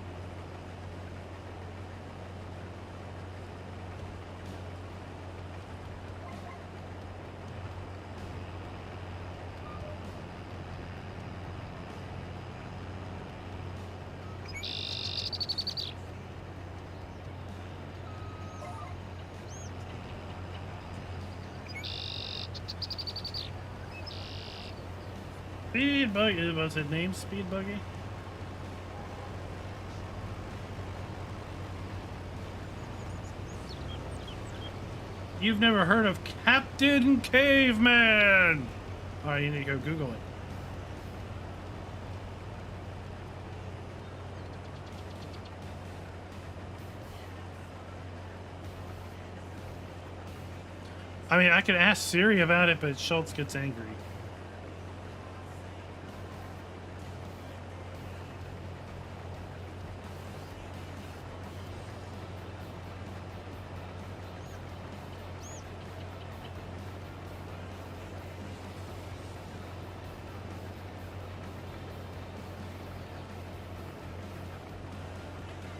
S1: Speed Buggy, what's his name? Speed Buggy? You've never heard of Captain Caveman? Alright, you need to go Google it. I mean, I could ask Siri about it, but Schultz gets angry.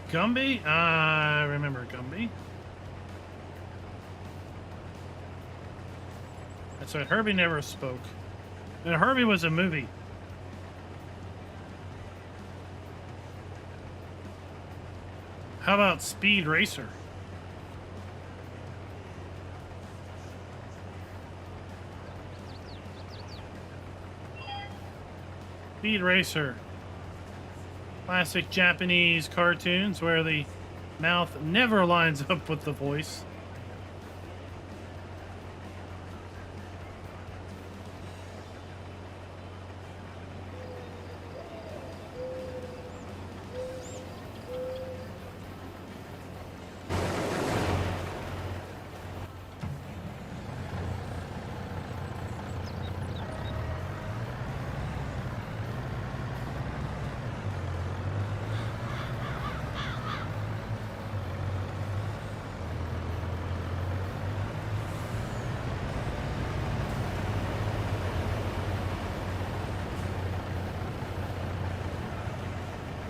S1: Gumby? I remember Gumby. That's right, Herbie never spoke. And Herbie was a movie. How about Speed Racer? Speed Racer. Classic Japanese cartoons where the mouth never lines up with the voice.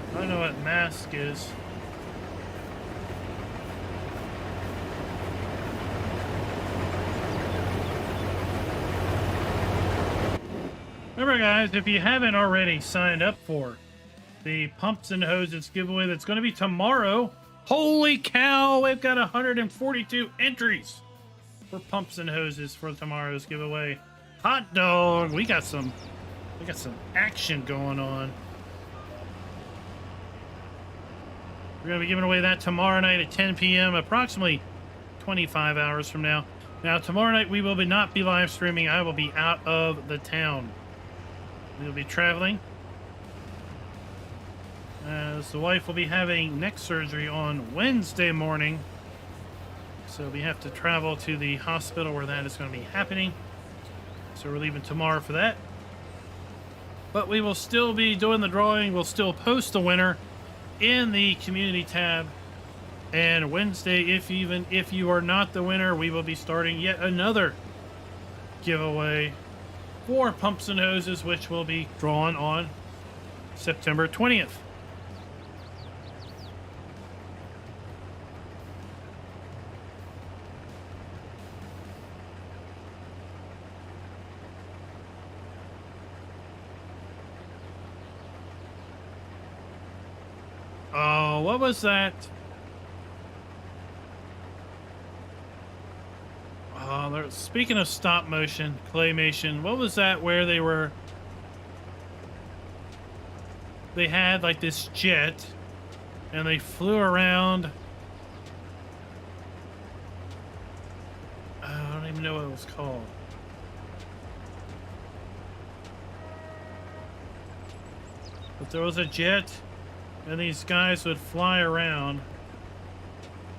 S1: I don't know what mask is. Remember guys, if you haven't already signed up for the Pumps and Hoses giveaway that's going to be tomorrow, holy cow, we've got 142 entries for Pumps and Hoses for tomorrow's giveaway. Hot dog, we got some action going on. We're going to be giving away that tomorrow night at 10 p.m., approximately 25 hours from now. Now, tomorrow night we will not be live streaming. I will be out of the town. We'll be traveling, as the wife will be having neck surgery on Wednesday morning. So we have to travel to the hospital where that is going to be happening. So we're leaving tomorrow for that. But we will still be doing the drawing. We'll still post the winner in the community tab And Wednesday, if you are not the winner, we will be starting yet another giveaway for pumps and hoses, which will be drawn on September 20th. Oh, what was that? Speaking of stop motion, claymation, what was that where they had like this jet and they flew around? I don't even know what it was called. But there was a jet and these guys would fly around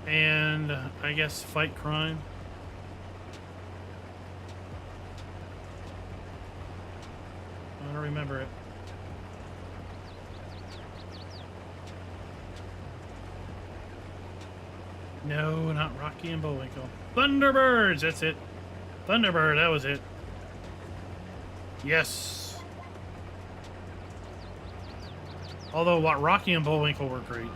S1: and I guess fight crime. I don't remember it. No, not Rocky and Bullwinkle. Thunderbirds, that's it. Thunderbird, that was it. Yes. Although what Rocky and Bullwinkle were great.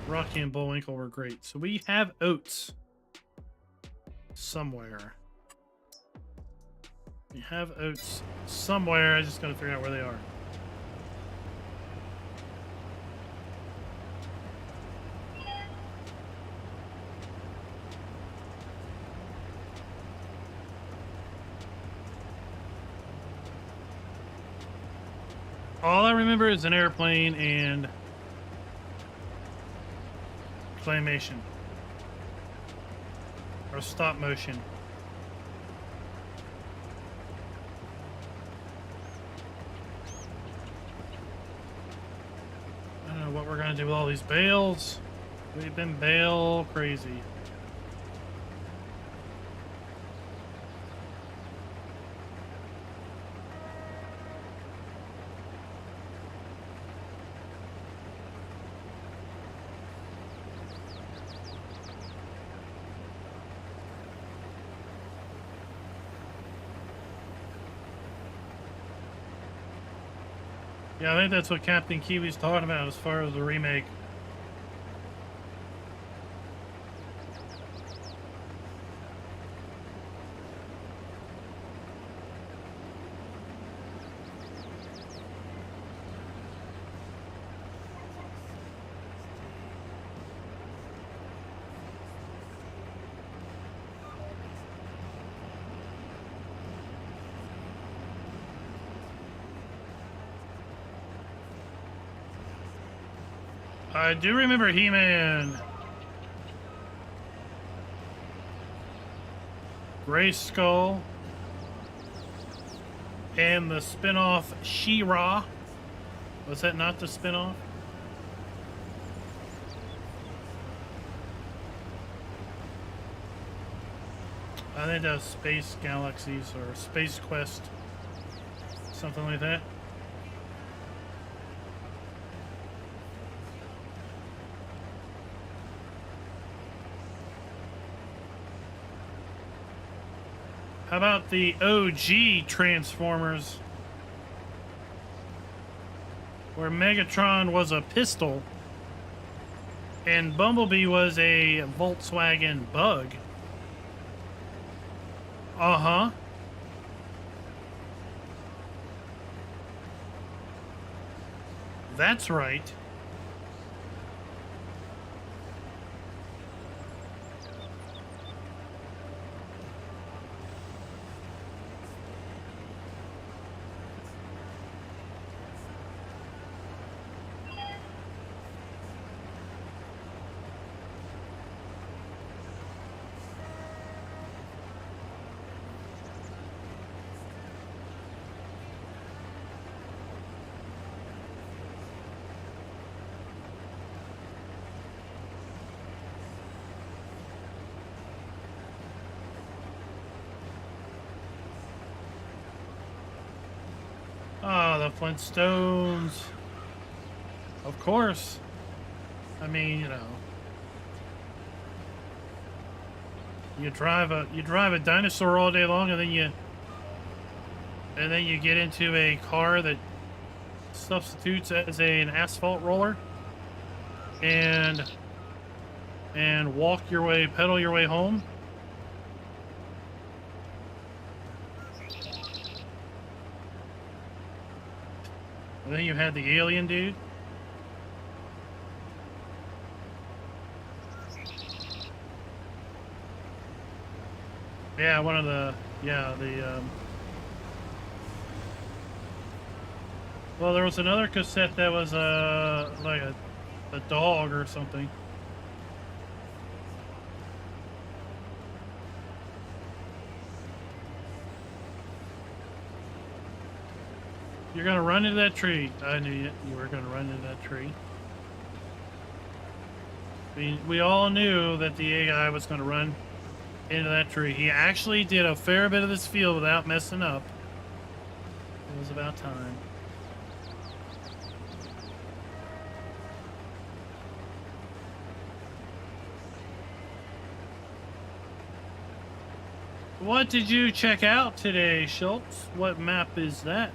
S1: Rocky and Bullwinkle were great. So we have oats somewhere. We have oats somewhere. I just gotta figure out where they are. All I remember is an airplane and claymation or stop motion. I don't know what we're gonna do with all these bales. We've been bale crazy. Yeah, I think that's what Captain Kiwi's talking about as far as the remake. I do remember He-Man. Gray Skull. And the spin-off She-Ra. Was that not the spin-off? I think that was Space Galaxies or Space Quest. Something like that. How about the OG Transformers? Where Megatron was a pistol and Bumblebee was a Volkswagen Bug. Uh-huh. That's right. the Flintstones. Of course. I mean, you know, you drive a dinosaur all day long, and then you get into a car that substitutes as an asphalt roller, and pedal your way home. And then you had the alien dude. Yeah, one of the, well, there was another cassette that was, like a dog or something. You're gonna run into that tree. I knew you were gonna run into that tree. We all knew that the AI was gonna run into that tree. He actually did a fair bit of this field without messing up. It was about time. What did you check out today, Schultz? What map is that?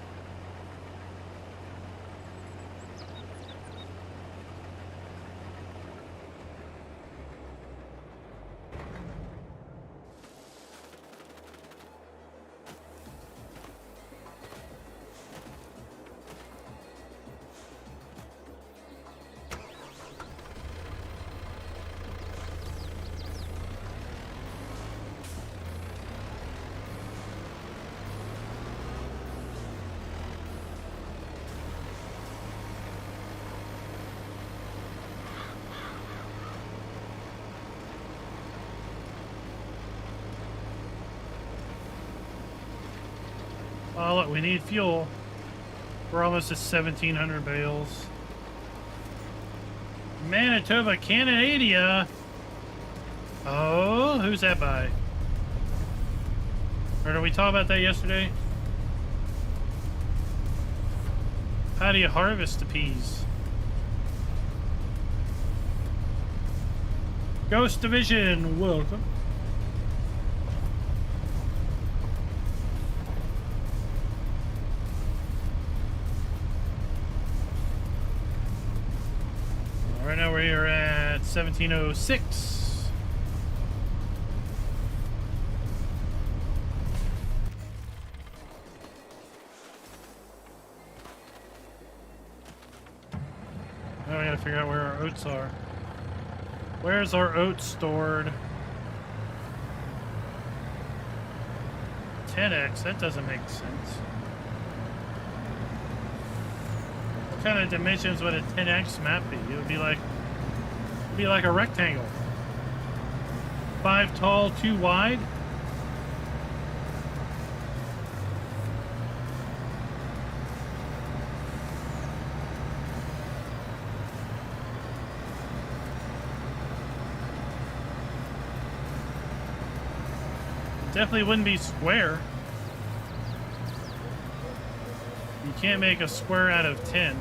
S1: Oh, look, we need fuel. We're almost at 1,700 bales. Manitoba, Canada. Oh, who's that by? Or did we talk about that yesterday? How do you harvest the peas? Ghost Division, welcome. Right now we're at 1706. Now we gotta figure out where our oats are. Where's our oats stored? 10x, that doesn't make sense. What kind of dimensions would a 10x map be? It would be like a rectangle. 5 tall, 2 wide. Definitely wouldn't be square. You can't make a square out of 10.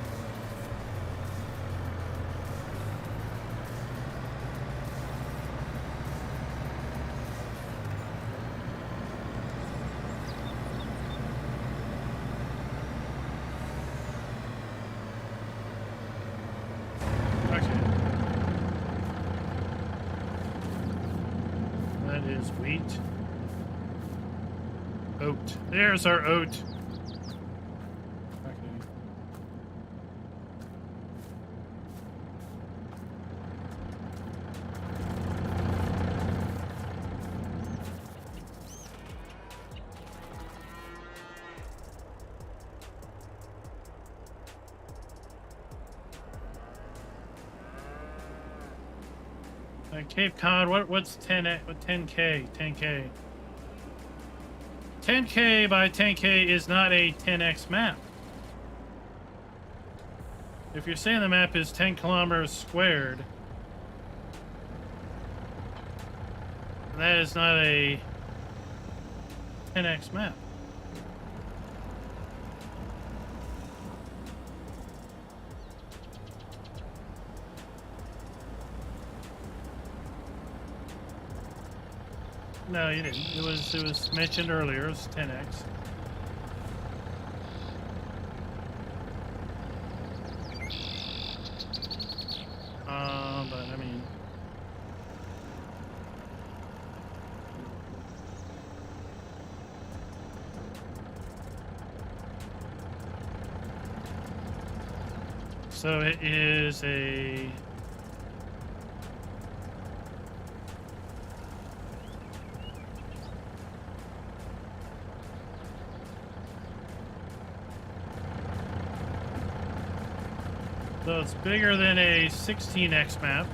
S1: Okay. That is wheat. Oat. There's our oat. Cape Cod, what's 10K? 10K. 10K by 10K is not a 10X map. If you're saying the map is 10 kilometers squared, that is not a 10X map. No, you didn't. It was mentioned earlier. It was 10x. But I mean, so it is a. So it's bigger than a 16x map.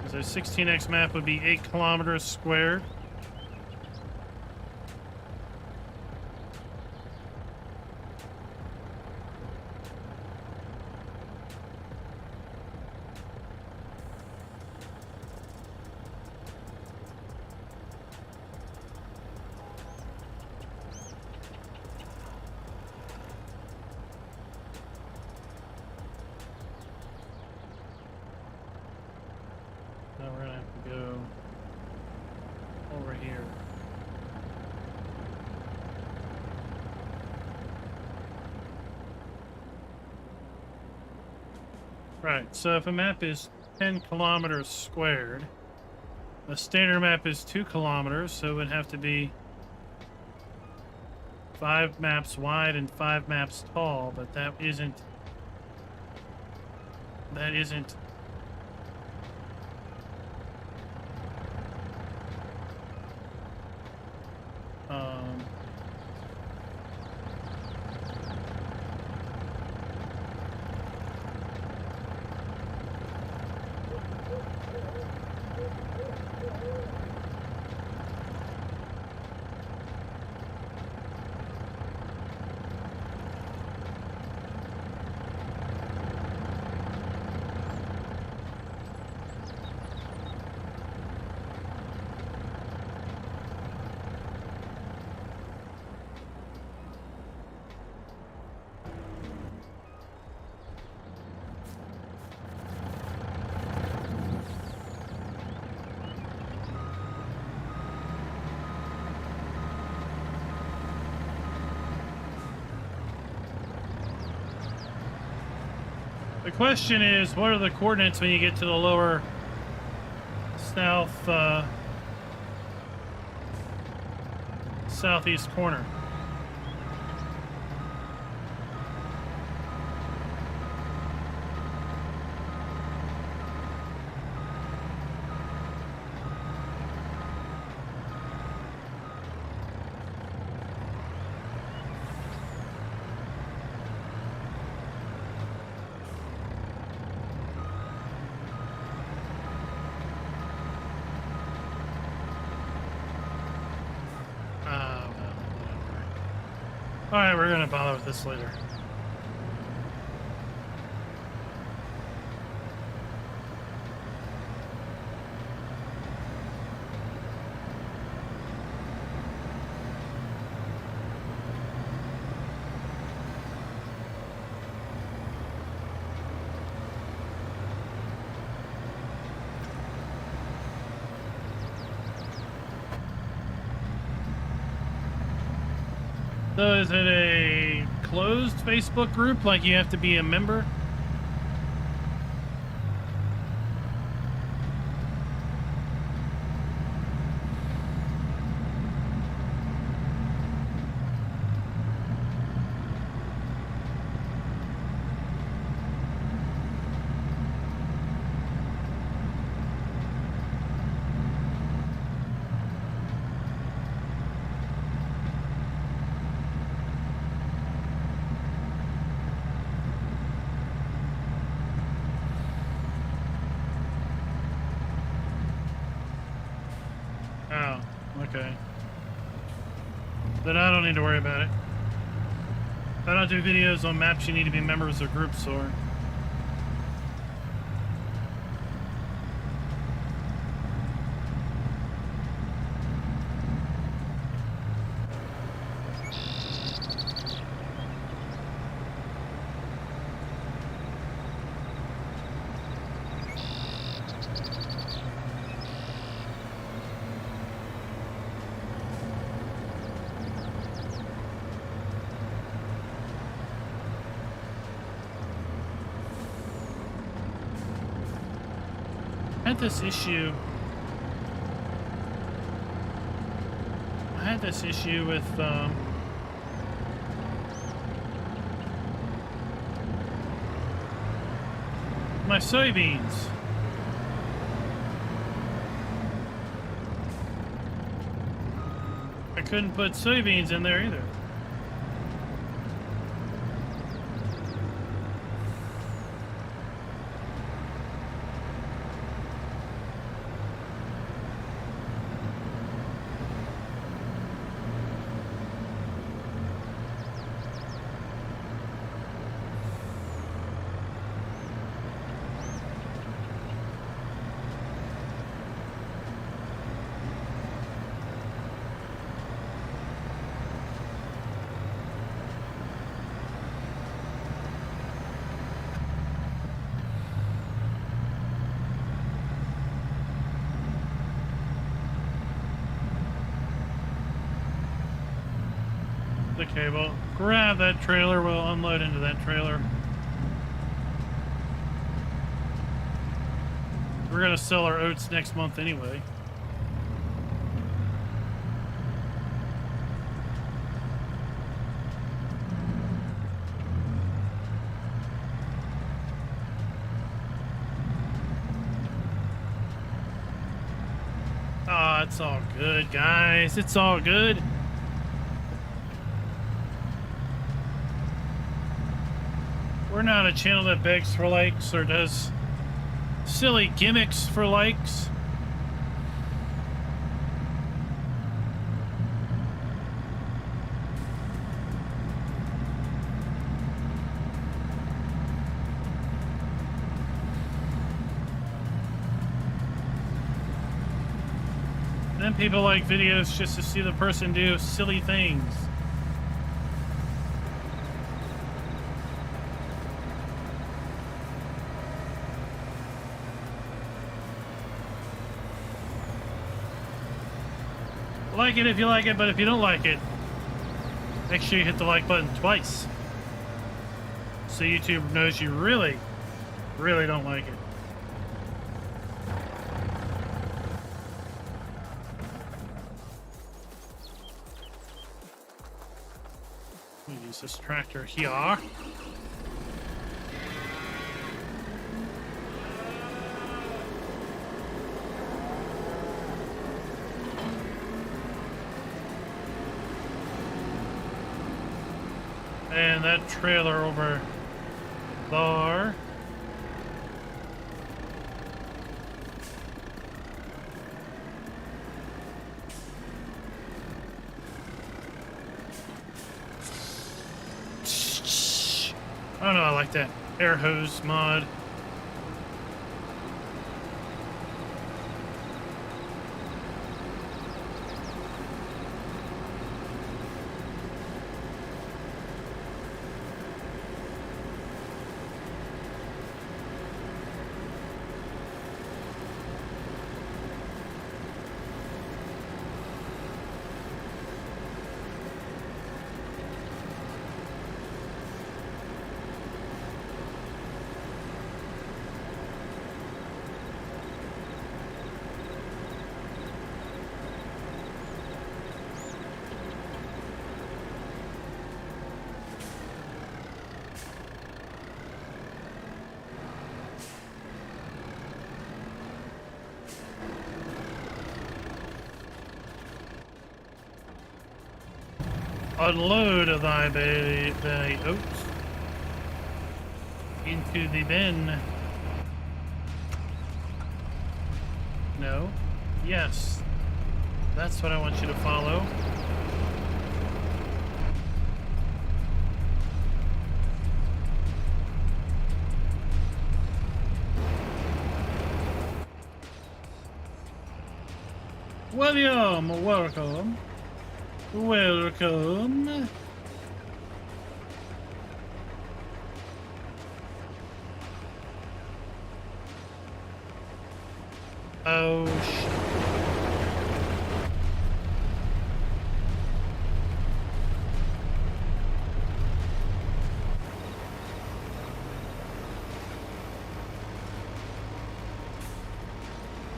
S1: So a 16x map would be 8 kilometers squared. Now we're gonna have to go over here. Right, so if a map is 10 kilometers squared, a standard map is 2 kilometers, so it would have to be 5 maps wide and 5 maps tall, but that isn't um, the question is, what are the coordinates when you get to the lower southeast corner? All right, we're gonna bother with this later. So is it a closed Facebook group, like you have to be a member? Okay. Then I don't need to worry about it. If I don't do videos on maps you need to be members of groups or... had this issue. I had this issue with my soybeans. I couldn't put soybeans in there either. Okay, well, grab that trailer. We'll unload into that trailer. We're gonna sell our oats next month anyway. Ah, it's all good, guys. It's all good. We're not a channel that begs for likes or does silly gimmicks for likes. Then people like videos just to see the person do silly things. Like it if you like it, but if you don't like it, make sure you hit the like button twice so YouTube knows you really don't like it. We'll use this tractor here. And that trailer over there. I don't know, I like that air hose mod. Unload thy oats into the bin. No. Yes. That's what I want you to follow. William, welcome. Welcome. Oh, shit.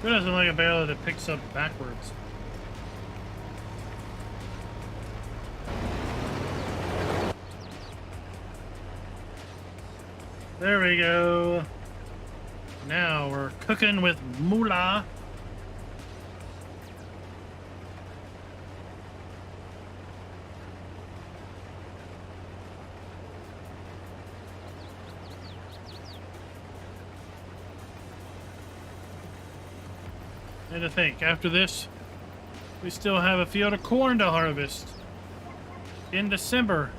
S1: Who doesn't like a baler that picks up backwards? There we go. Now we're cooking with moolah. And to think, after this, we still have a field of corn to harvest in December.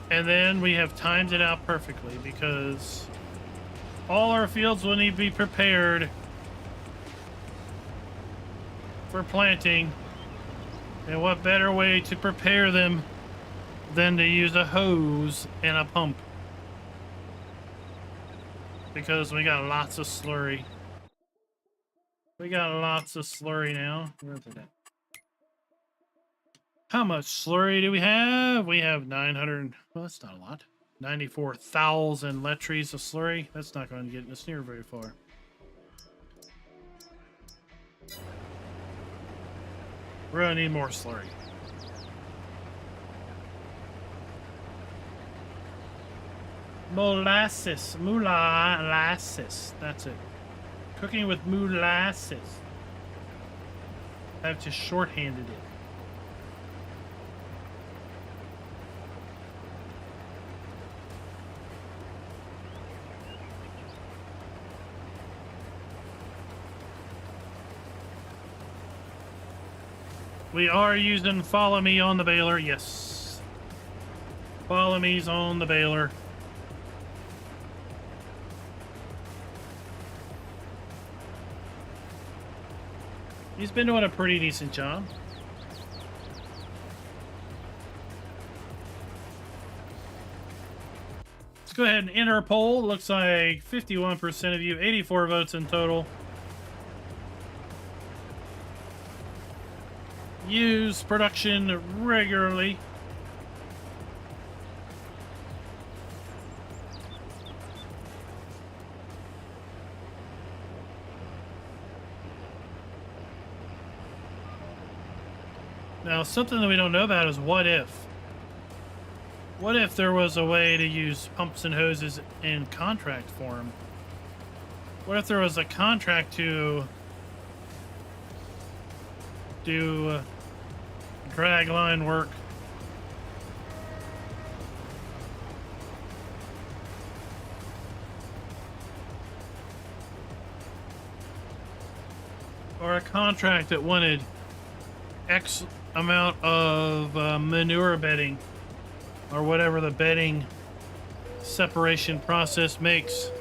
S1: And then we have timed it out perfectly because all our fields will need to be prepared for planting. And what better way to prepare them than to use a hose and a pump? Because we got lots of slurry. We got lots of slurry now. Where is it at? How much slurry do we have? We have 900. Well, that's not a lot. 94,000 liters of slurry. That's not going to get us near very far. We're going to need more slurry. Molasses. Molasses. That's it. Cooking with molasses. I've just shorthanded it. We are using Follow Me on the baler, yes. Follow Me's on the baler. He's been doing a pretty decent job. Let's go ahead and enter a poll. Looks like 51% of you, 84 votes in total. Use production regularly. Now, something that we don't know about is what if? What if there was a way to use pumps and hoses in contract form? What if there was a contract to do drag line work? Or a contract that wanted X amount of manure bedding, or whatever the bedding separation process makes.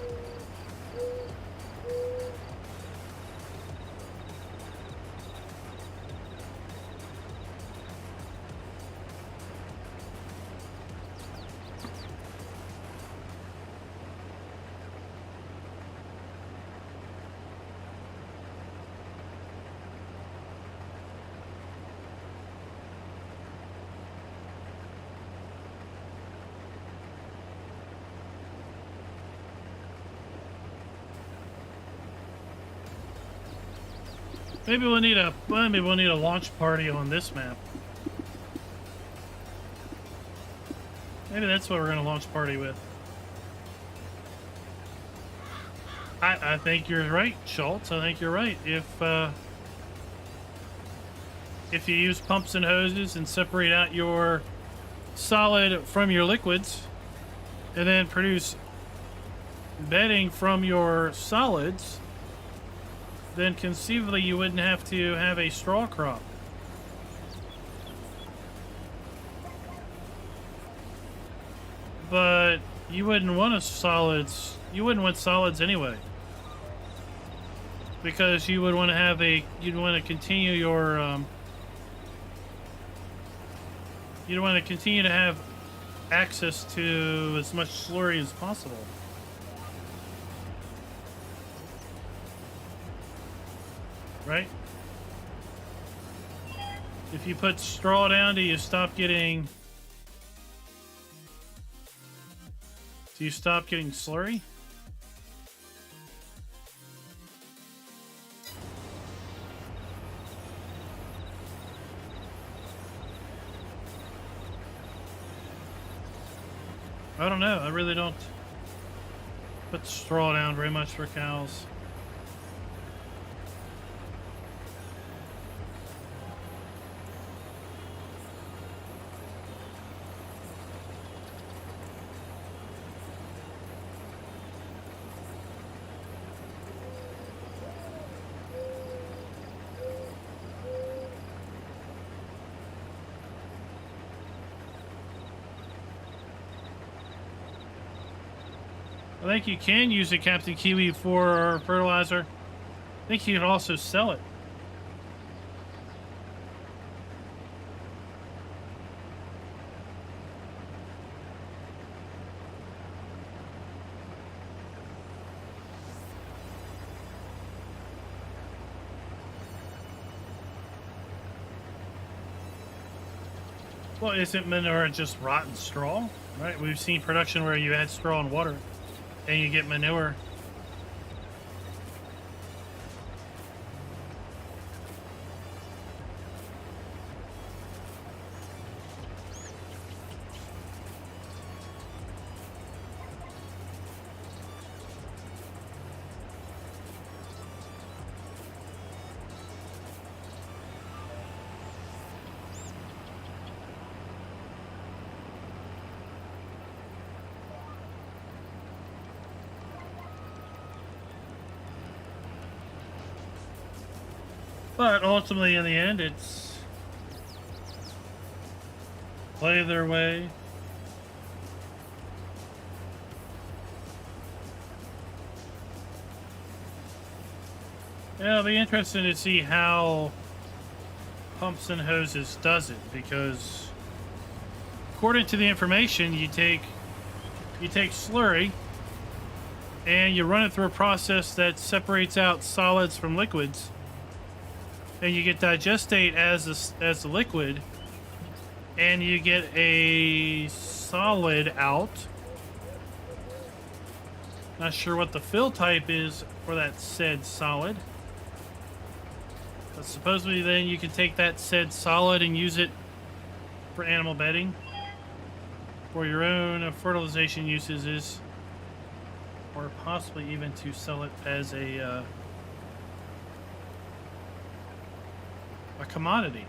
S1: Maybe we'll need a launch party on this map. Maybe that's what we're gonna launch party with. I think you're right, Schultz. I think you're right. If you use pumps and hoses and separate out your solid from your liquids, and then produce bedding from your solids, then conceivably you wouldn't have to have a straw crop. But you wouldn't want solids. You wouldn't want solids anyway, because you would want to have you'd want to continue your you'd want to continue to have access to as much slurry as possible. Right? If you put straw down, do you stop getting... Do you stop getting slurry? I don't know. I really don't put straw down very much for cows. I think you can use it, Captain Kiwi, for fertilizer. I think you can also sell it. Well, isn't manure just rotten straw? Right? We've seen production where you add straw and water and you get manure. But ultimately, in the end, it's play their way. Yeah, it'll be interesting to see how Pumps and Hoses does it, because according to the information, you take slurry and you run it through a process that separates out solids from liquids. And you get digestate as the liquid, and you get a solid out. Not sure what the fill type is for that said solid. But supposedly then you can take that said solid and use it for animal bedding, for your own fertilization uses, or possibly even to sell it as a commodity.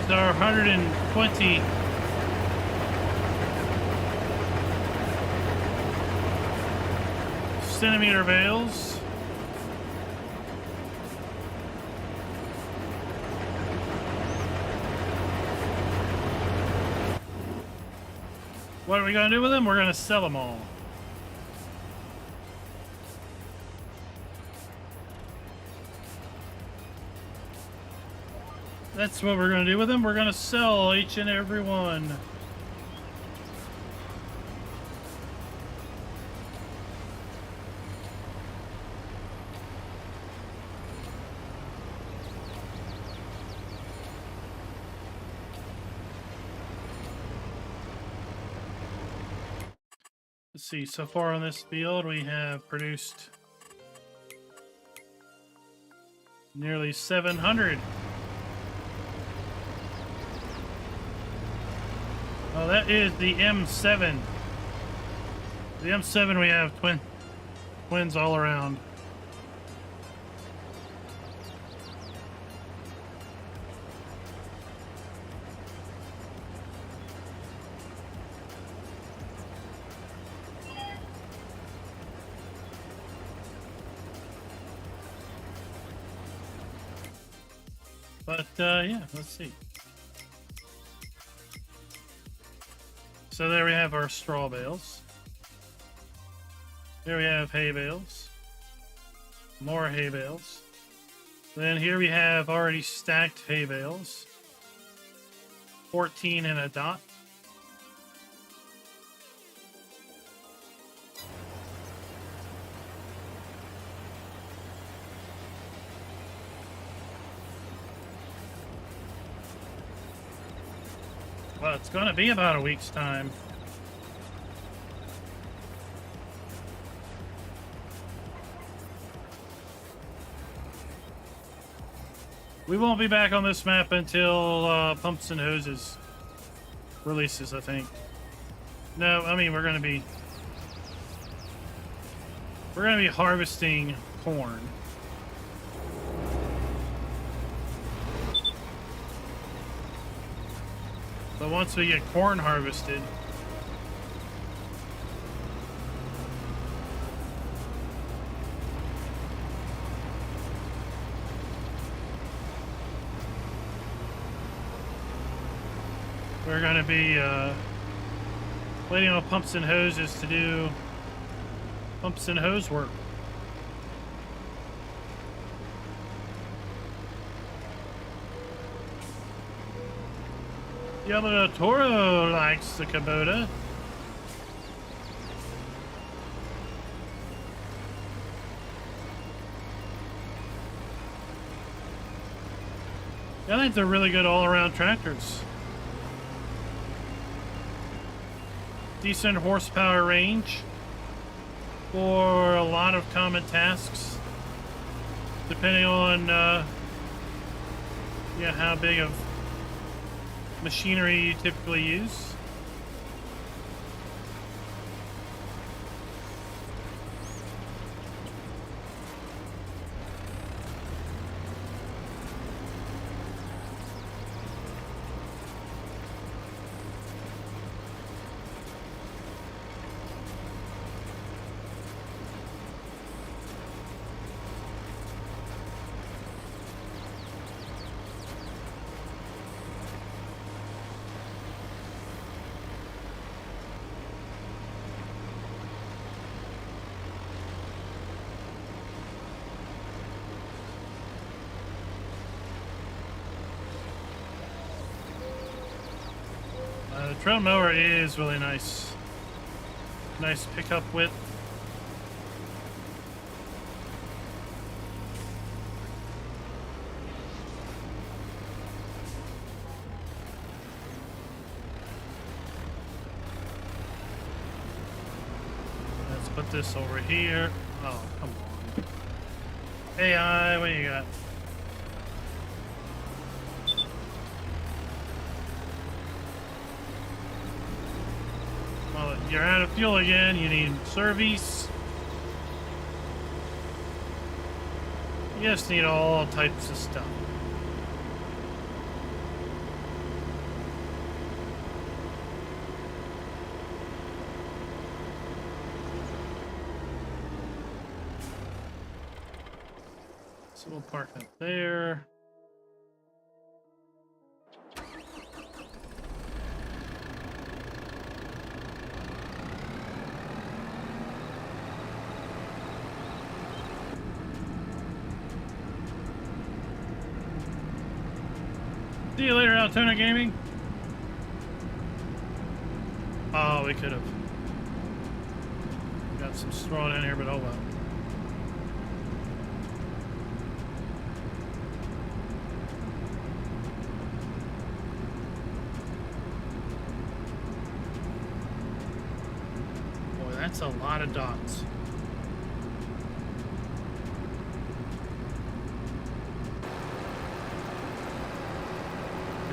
S1: These are 120 centimeter bales. What are we going to do with them? We're going to sell them all. That's what we're going to do with them. We're going to sell each and every one. see. So far on this field, we have produced nearly 700. Oh, that is the M7. The M7, we have twins all around. But, yeah, let's see. So there we have our straw bales. Here we have hay bales. More hay bales. Then here we have already stacked hay bales. 14 in a dot. Well, it's going to be about a week's time. We won't be back on this map until Pumps and Hoses releases, I think. No, I mean we're going to be harvesting corn. But once we get corn harvested, we're going to be waiting on Pumps and Hoses to do pumps and hose work. Yellow Toro likes the Kubota. I think they're really good all-around tractors. Decent horsepower range for a lot of common tasks, depending on yeah, how big of machinery you typically use. The trail mower is really nice. Nice pickup width. Let's put this over here. Oh, come on. AI, what do you got? You're out of fuel again. You need service. You just need all types of stuff. So we'll park that there. See you later, Altona Gaming. Oh, we could have got some straw down here, but oh well. Boy, that's That's a lot of dots.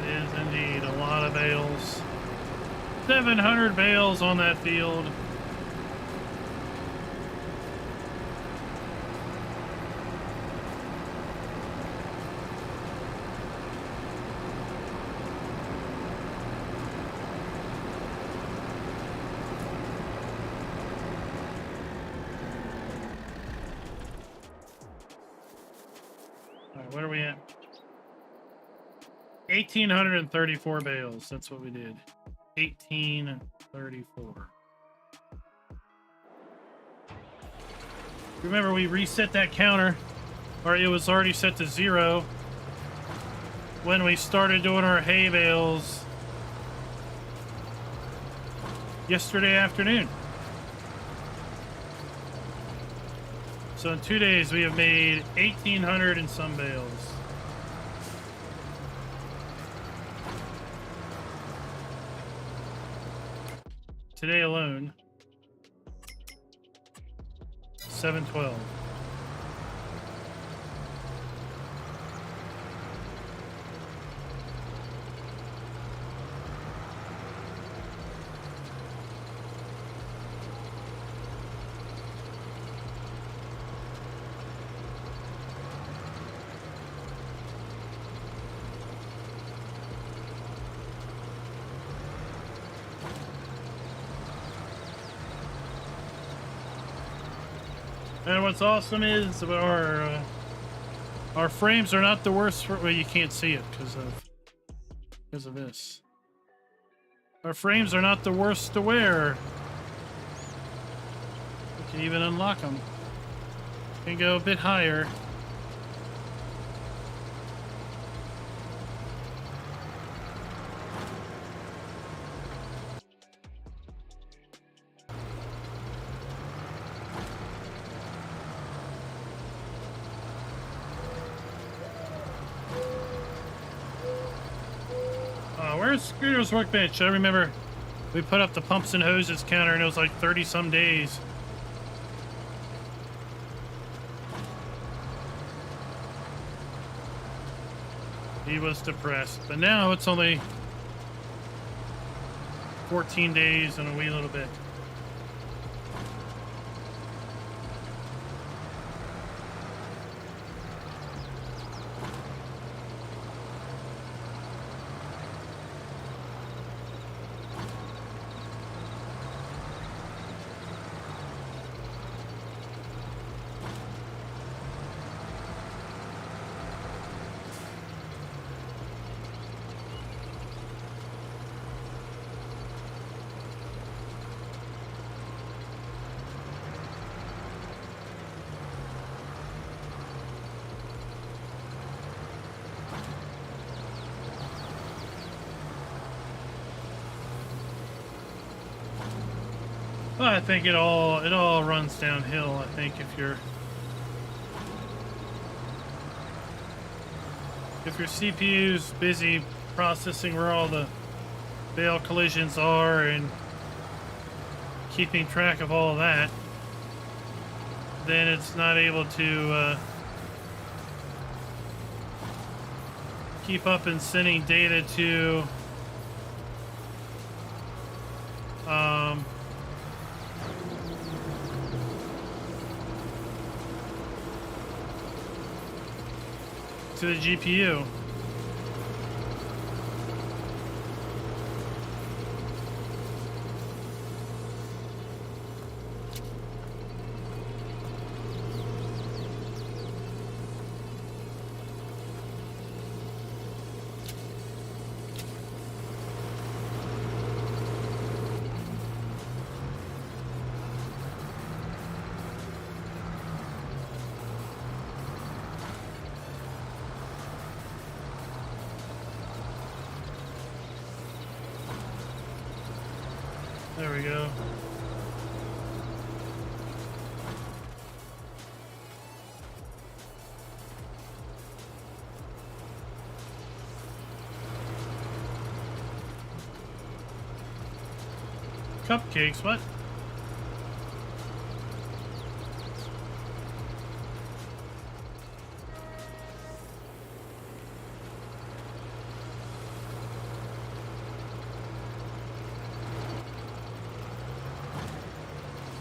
S1: It is indeed a lot of bales. 700 bales on that field. What are we at? 1,834 bales. That's what we did. 1,834. Remember, we reset that counter, or it was already set to 0 when we started doing our hay bales yesterday afternoon. So in 2 days, we have made 1,800 and some bales. Today alone, 712. And what's awesome is our frames are not the worst for, well, you can't see it because of this. Our frames are not the worst to wear. We can even unlock them. Can go a bit higher. Where's Scooter's workbench? I remember we put up the pumps and hoses counter and it was like 30 some days. He was depressed, but now it's only 14 days and a wee little bit. Well, I think it all runs downhill. I think if your CPU's busy processing where all the Bale collisions are and keeping track of all of that, then it's not able to keep up and sending data to the GPU. There we go. Cupcakes, what?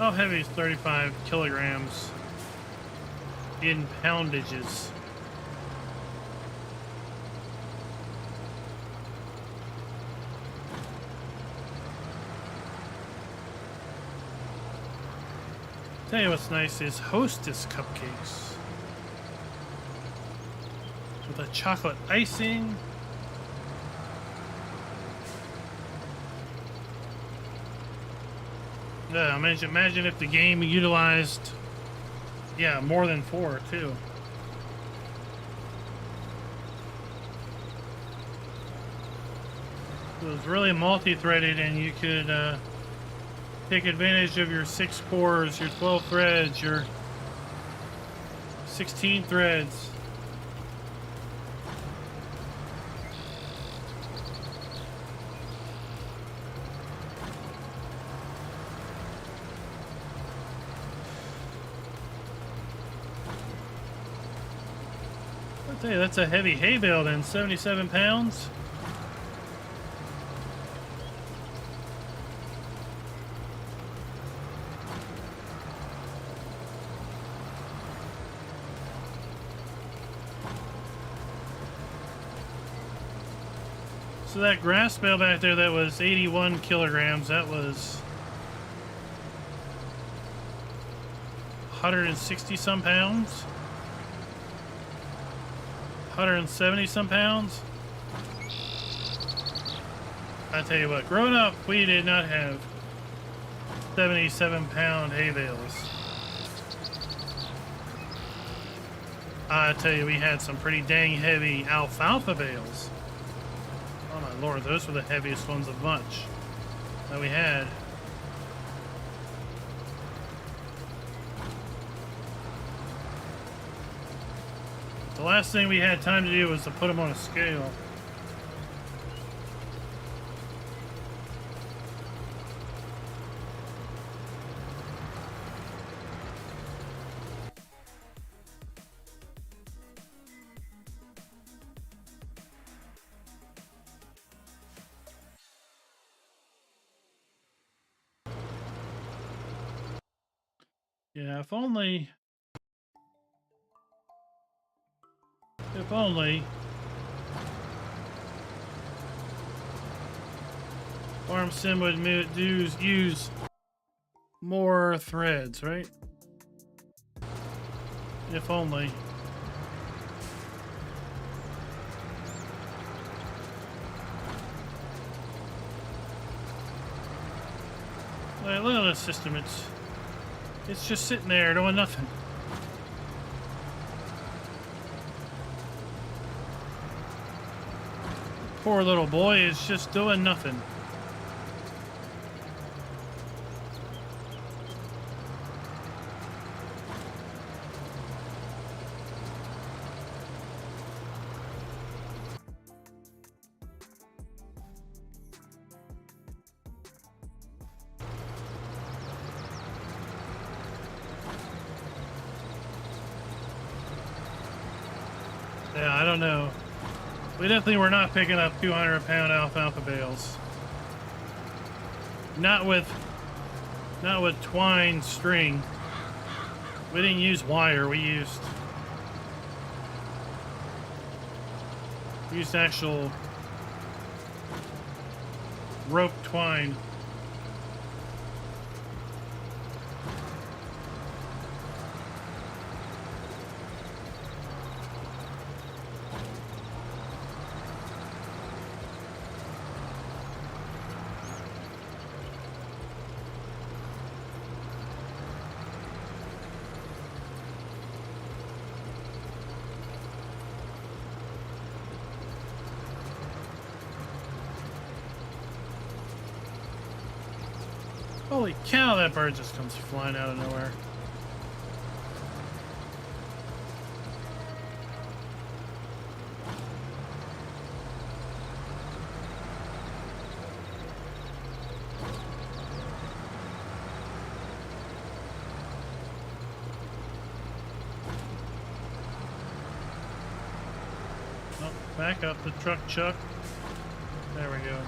S1: How heavy is 35 kilograms in poundages? Tell you what's nice is Hostess cupcakes with a chocolate icing. Yeah, imagine if the game utilized, yeah, more than 4 too. It was really multi-threaded, and you could take advantage of your 6 cores, your 12 threads, your 16 threads. I'll tell you, that's a heavy hay bale then, 77 pounds. So that grass bale back there that was 81 kilograms, that was 160 some pounds, 170 some pounds. I tell you what, growing up, we did not have 77-pound hay bales. I tell you, we had some pretty dang heavy alfalfa bales. Oh my lord, those were the heaviest ones of the bunch that we had. The last thing we had time to do was to put them on a scale. Yeah, if only Farm Sim would use more threads, right? If only. Look at this system, it's just sitting there doing nothing. Poor little boy is just doing nothing. Yeah, I don't know. We definitely were not picking up 200-pound alfalfa bales. Not with twine string. We didn't use wire. We used actual rope twine. Holy cow, that bird just comes flying out of nowhere. Oh, back up the truck, Chuck. There we go.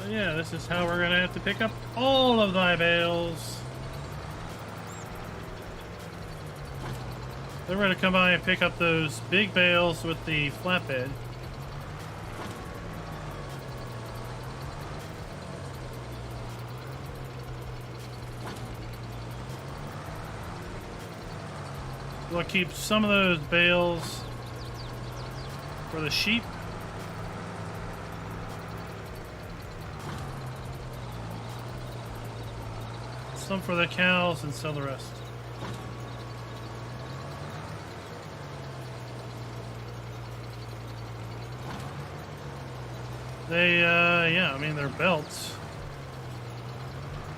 S1: So yeah, this is how we're gonna have to pick up all of thy bales. Then we're gonna come by and pick up those big bales with the flatbed. We'll keep some of those bales for the sheep. Some for the cows and sell the rest. They, yeah, I mean, they're belts.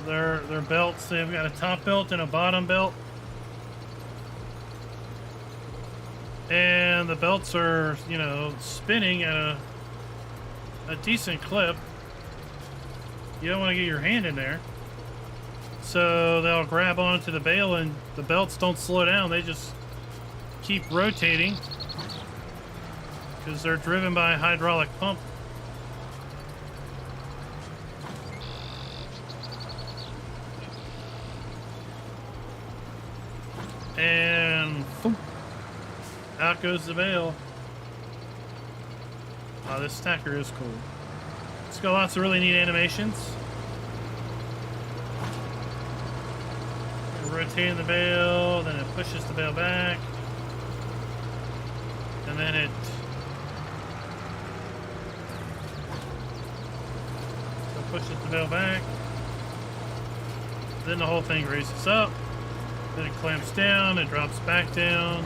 S1: They're belts. They've got a top belt and a bottom belt. And the belts are, you know, spinning at a decent clip. You don't want to get your hand in there. So they'll grab onto the bale and the belts don't slow down. They just keep rotating because they're driven by a hydraulic pump. And boom, out goes the bale. Oh, this stacker is cool. It's got lots of really neat animations. Rotating the bale, then it pushes the bale back, and then it pushes the bale back. Then the whole thing raises up. Then it clamps down, it drops back down.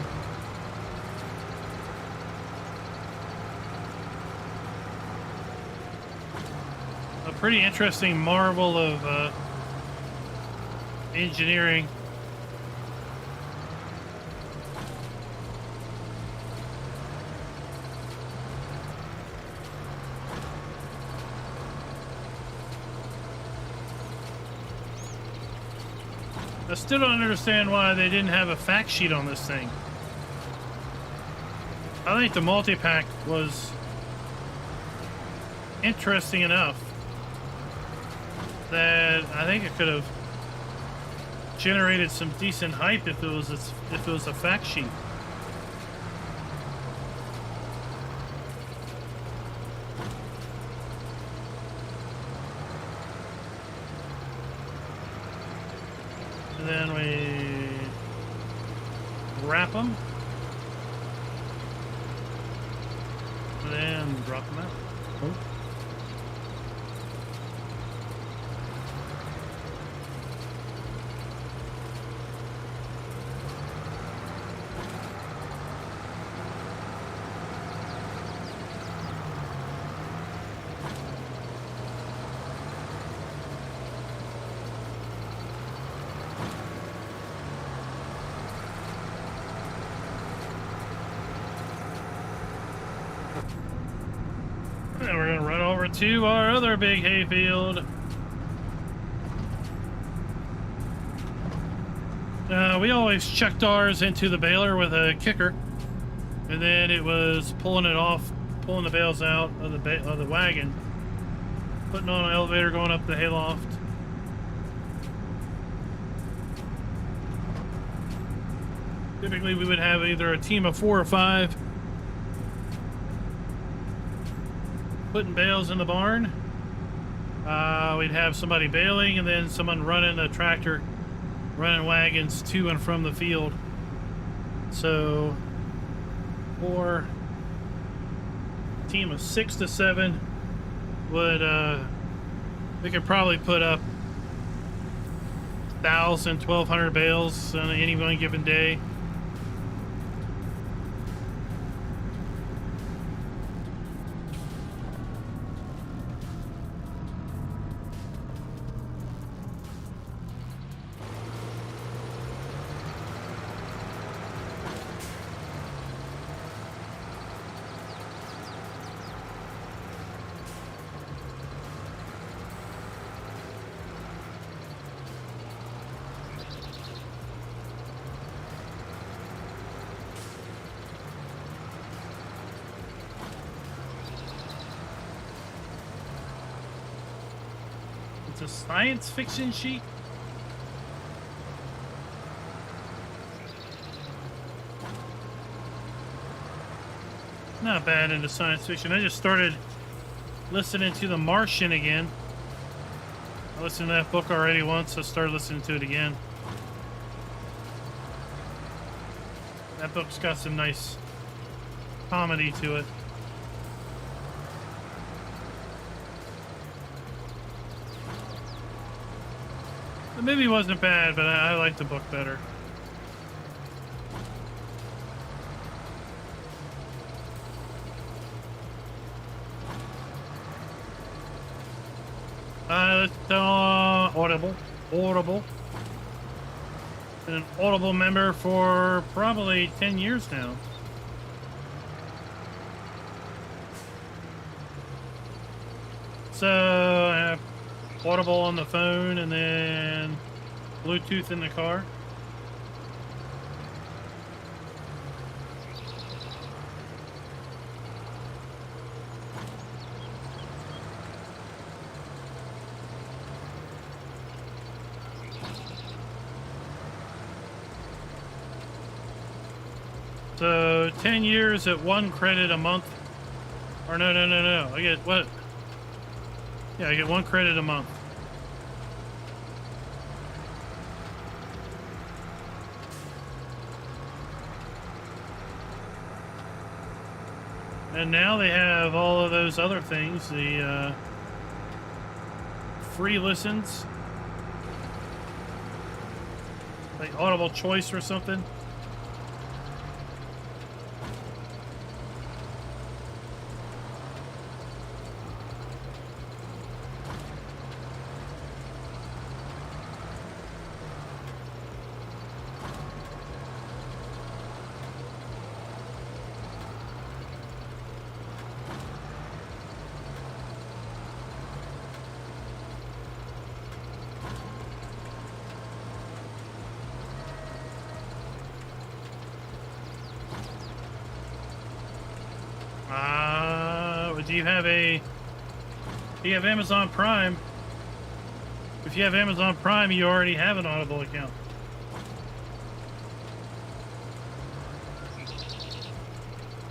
S1: A pretty interesting marvel of engineering. I still don't understand why they didn't have a fact sheet on this thing. I think the multi-pack was interesting enough that I think it could have generated some decent hype if it was a fact sheet. And then we wrap them, and then drop them out. Oh. And we're gonna run over to our other big hayfield. We always chucked ours into the baler with a kicker, and then it was pulling it off, pulling the bales out of the wagon, putting on an elevator going up the hayloft. Typically, we would have either a team of 4 or 5 putting bales in the barn. We'd have somebody baling and then someone running a tractor, running wagons to and from the field. So, for a team of 6 to 7 would, we could probably put up 1,000, 1,200 bales on any one given day. It's a science fiction sheet. Not bad into science fiction. I just started listening to The Martian again. I listened to that book already once, so I started listening to it again. That book's got some nice comedy to it. The movie wasn't bad, but I liked the book better. Audible. Been an Audible member for probably 10 years now. So I have Audible on the phone and then Bluetooth in the car. So 10 years at 1 credit a month. Or no. I get what? Yeah, I get 1 credit a month. And now they have all of those other things, the free listens, like Audible Choice or something. Do you have Amazon Prime? If you have Amazon Prime, you already have an Audible account.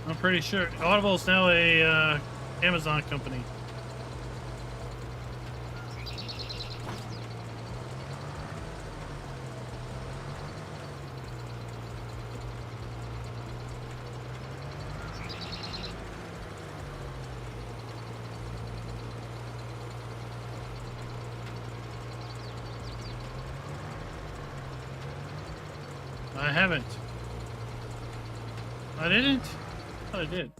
S1: I'm pretty sure Audible is now a Amazon company. I haven't. I didn't? I thought I did.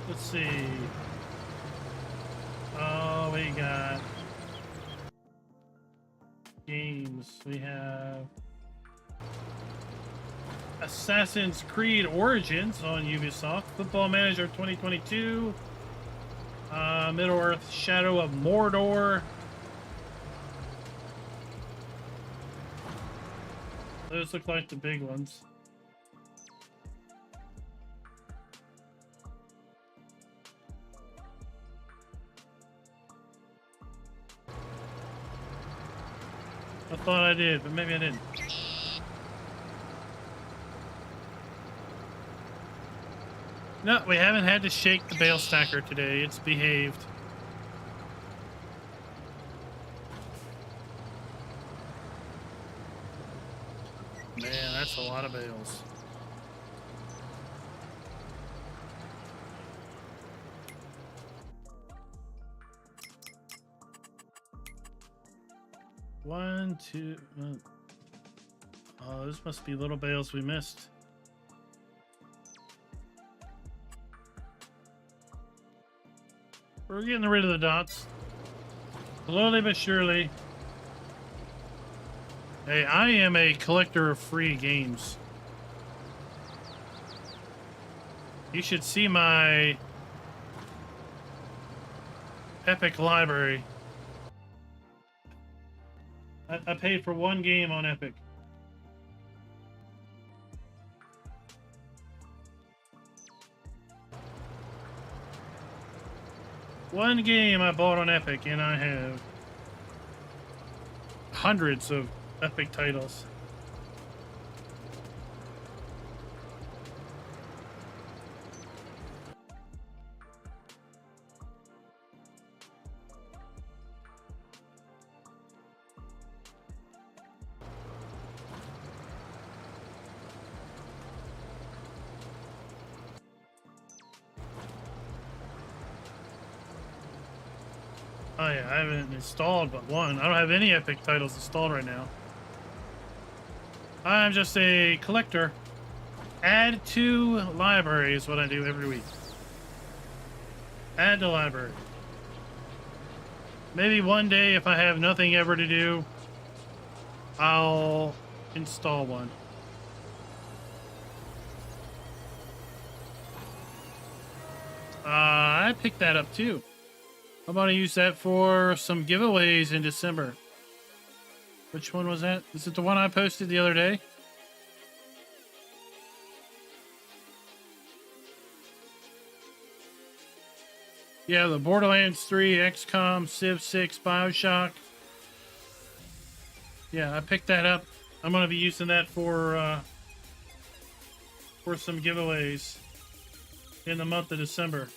S1: Let's see. Oh, we got games. We have Assassin's Creed Origins on Ubisoft, Football Manager 2022, Middle-earth Shadow of Mordor. Those look like the big ones. I thought I did, but maybe I didn't. No, we haven't had to shake the bale stacker today. It's behaved. Man, that's a lot of bales. One, two. Oh, those must be little bales we missed. We're getting rid of the dots. Slowly but surely. Hey, I am a collector of free games. You should see my Epic library. I paid for one game on Epic. One game I bought on Epic, and I have hundreds of Epic titles. Oh yeah, I haven't installed but one. I don't have any Epic titles installed right now. I'm just a collector. Add to library is what I do every week. Add to library. Maybe one day if I have nothing ever to do, I'll install one. I picked that up too. I'm going to use that for some giveaways in December. Which one was that? Is it the one I posted the other day? Yeah, the Borderlands 3, XCOM, Civ 6, Bioshock. Yeah, I picked that up. I'm going to be using that for some giveaways in the month of December.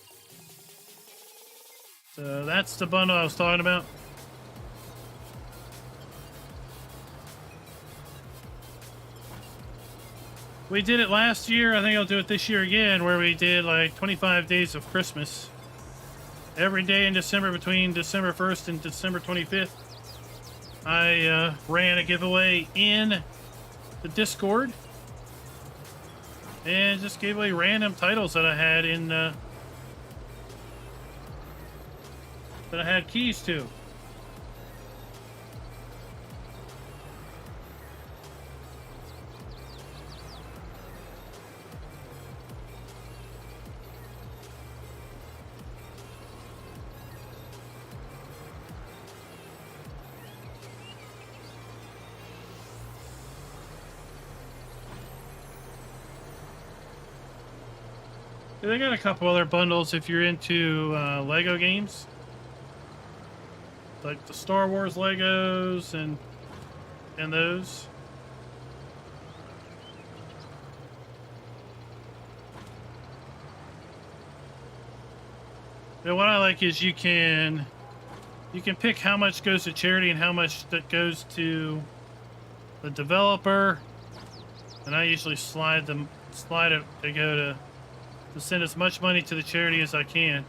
S1: So that's the bundle I was talking about. We did it last year. I think I'll do it this year again, where we did like 25 days of Christmas. Every day in December between December 1st and December 25th, I ran a giveaway in the Discord and just gave away random titles that I had in that I had keys to. They got a couple other bundles if you're into Lego games, like the Star Wars Legos and those. And what I like is you can pick how much goes to charity and how much that goes to the developer. And I usually slide it to go to send as much money to the charity as I can.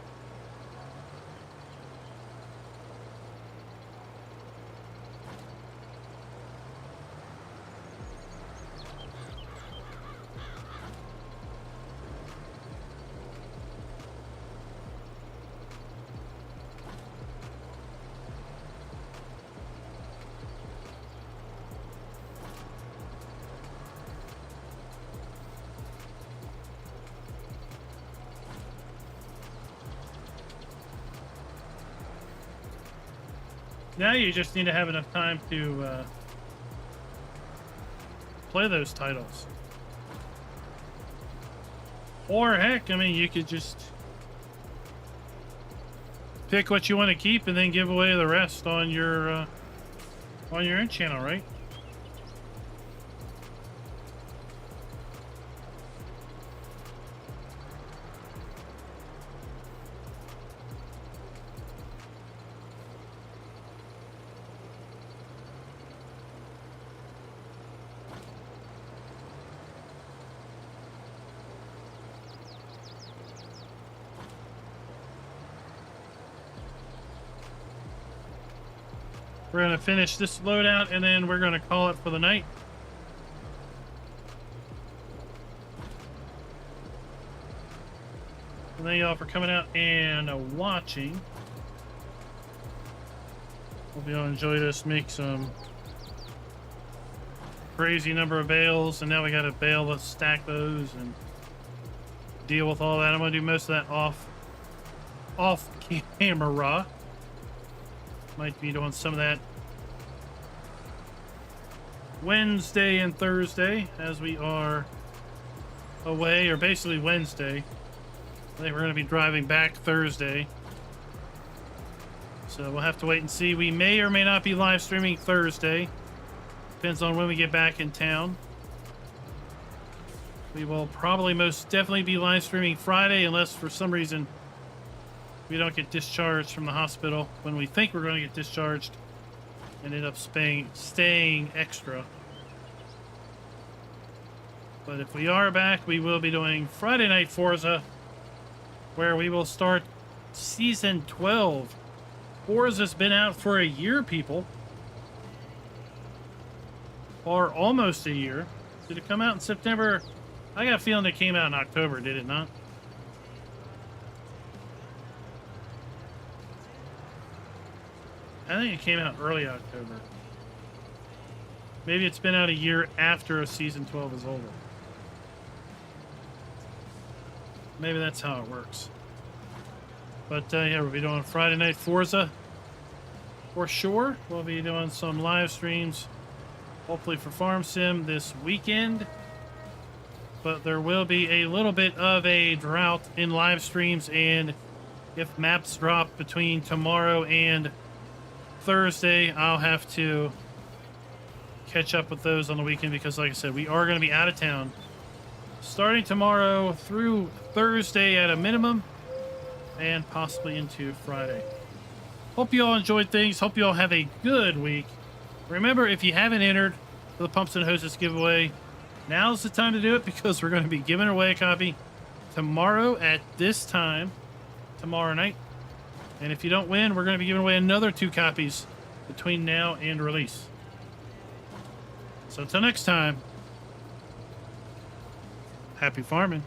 S1: Now you just need to have enough time to play those titles. Or heck, I mean, you could just pick what you want to keep and then give away the rest on your own channel, right? We're going to finish this loadout and then we're going to call it for the night. And thank y'all for coming out and watching. Hope y'all enjoyed us make some crazy number of bales, and now we got to bale to stack those and deal with all that. I'm gonna do most of that off camera. Might be doing some of that Wednesday and Thursday as we are away, or basically Wednesday. I think we're going to be driving back Thursday, so we'll have to wait and see. We may or may not be live streaming Thursday. Depends on when we get back in town. We will probably most definitely be live streaming Friday, unless for some reason we don't get discharged from the hospital when we think we're going to get discharged and end up staying extra. But if we are back, we will be doing Friday Night Forza, where we will start Season 12. Forza's been out for a year, people. Or almost a year. Did it come out in September? I got a feeling it came out in October, did it not? I think it came out early October. Maybe it's been out a year after Season 12 is over. Maybe that's how it works. But yeah, we'll be doing Friday Night Forza for sure. We'll be doing some live streams, hopefully for Farm Sim this weekend. But there will be a little bit of a drought in live streams, and if maps drop between tomorrow and Thursday, I'll have to catch up with those on the weekend, because like I said, we are going to be out of town starting tomorrow through Thursday at a minimum, and possibly into Friday. Hope you all enjoyed things. Hope you all have a good week. Remember, if you haven't entered for the Pumps and Hoses giveaway, now's the time to do it, because we're going to be giving away a copy tomorrow at this time, tomorrow night. And if you don't win, we're going to be giving away another 2 copies between now and release. So until next time, happy farming.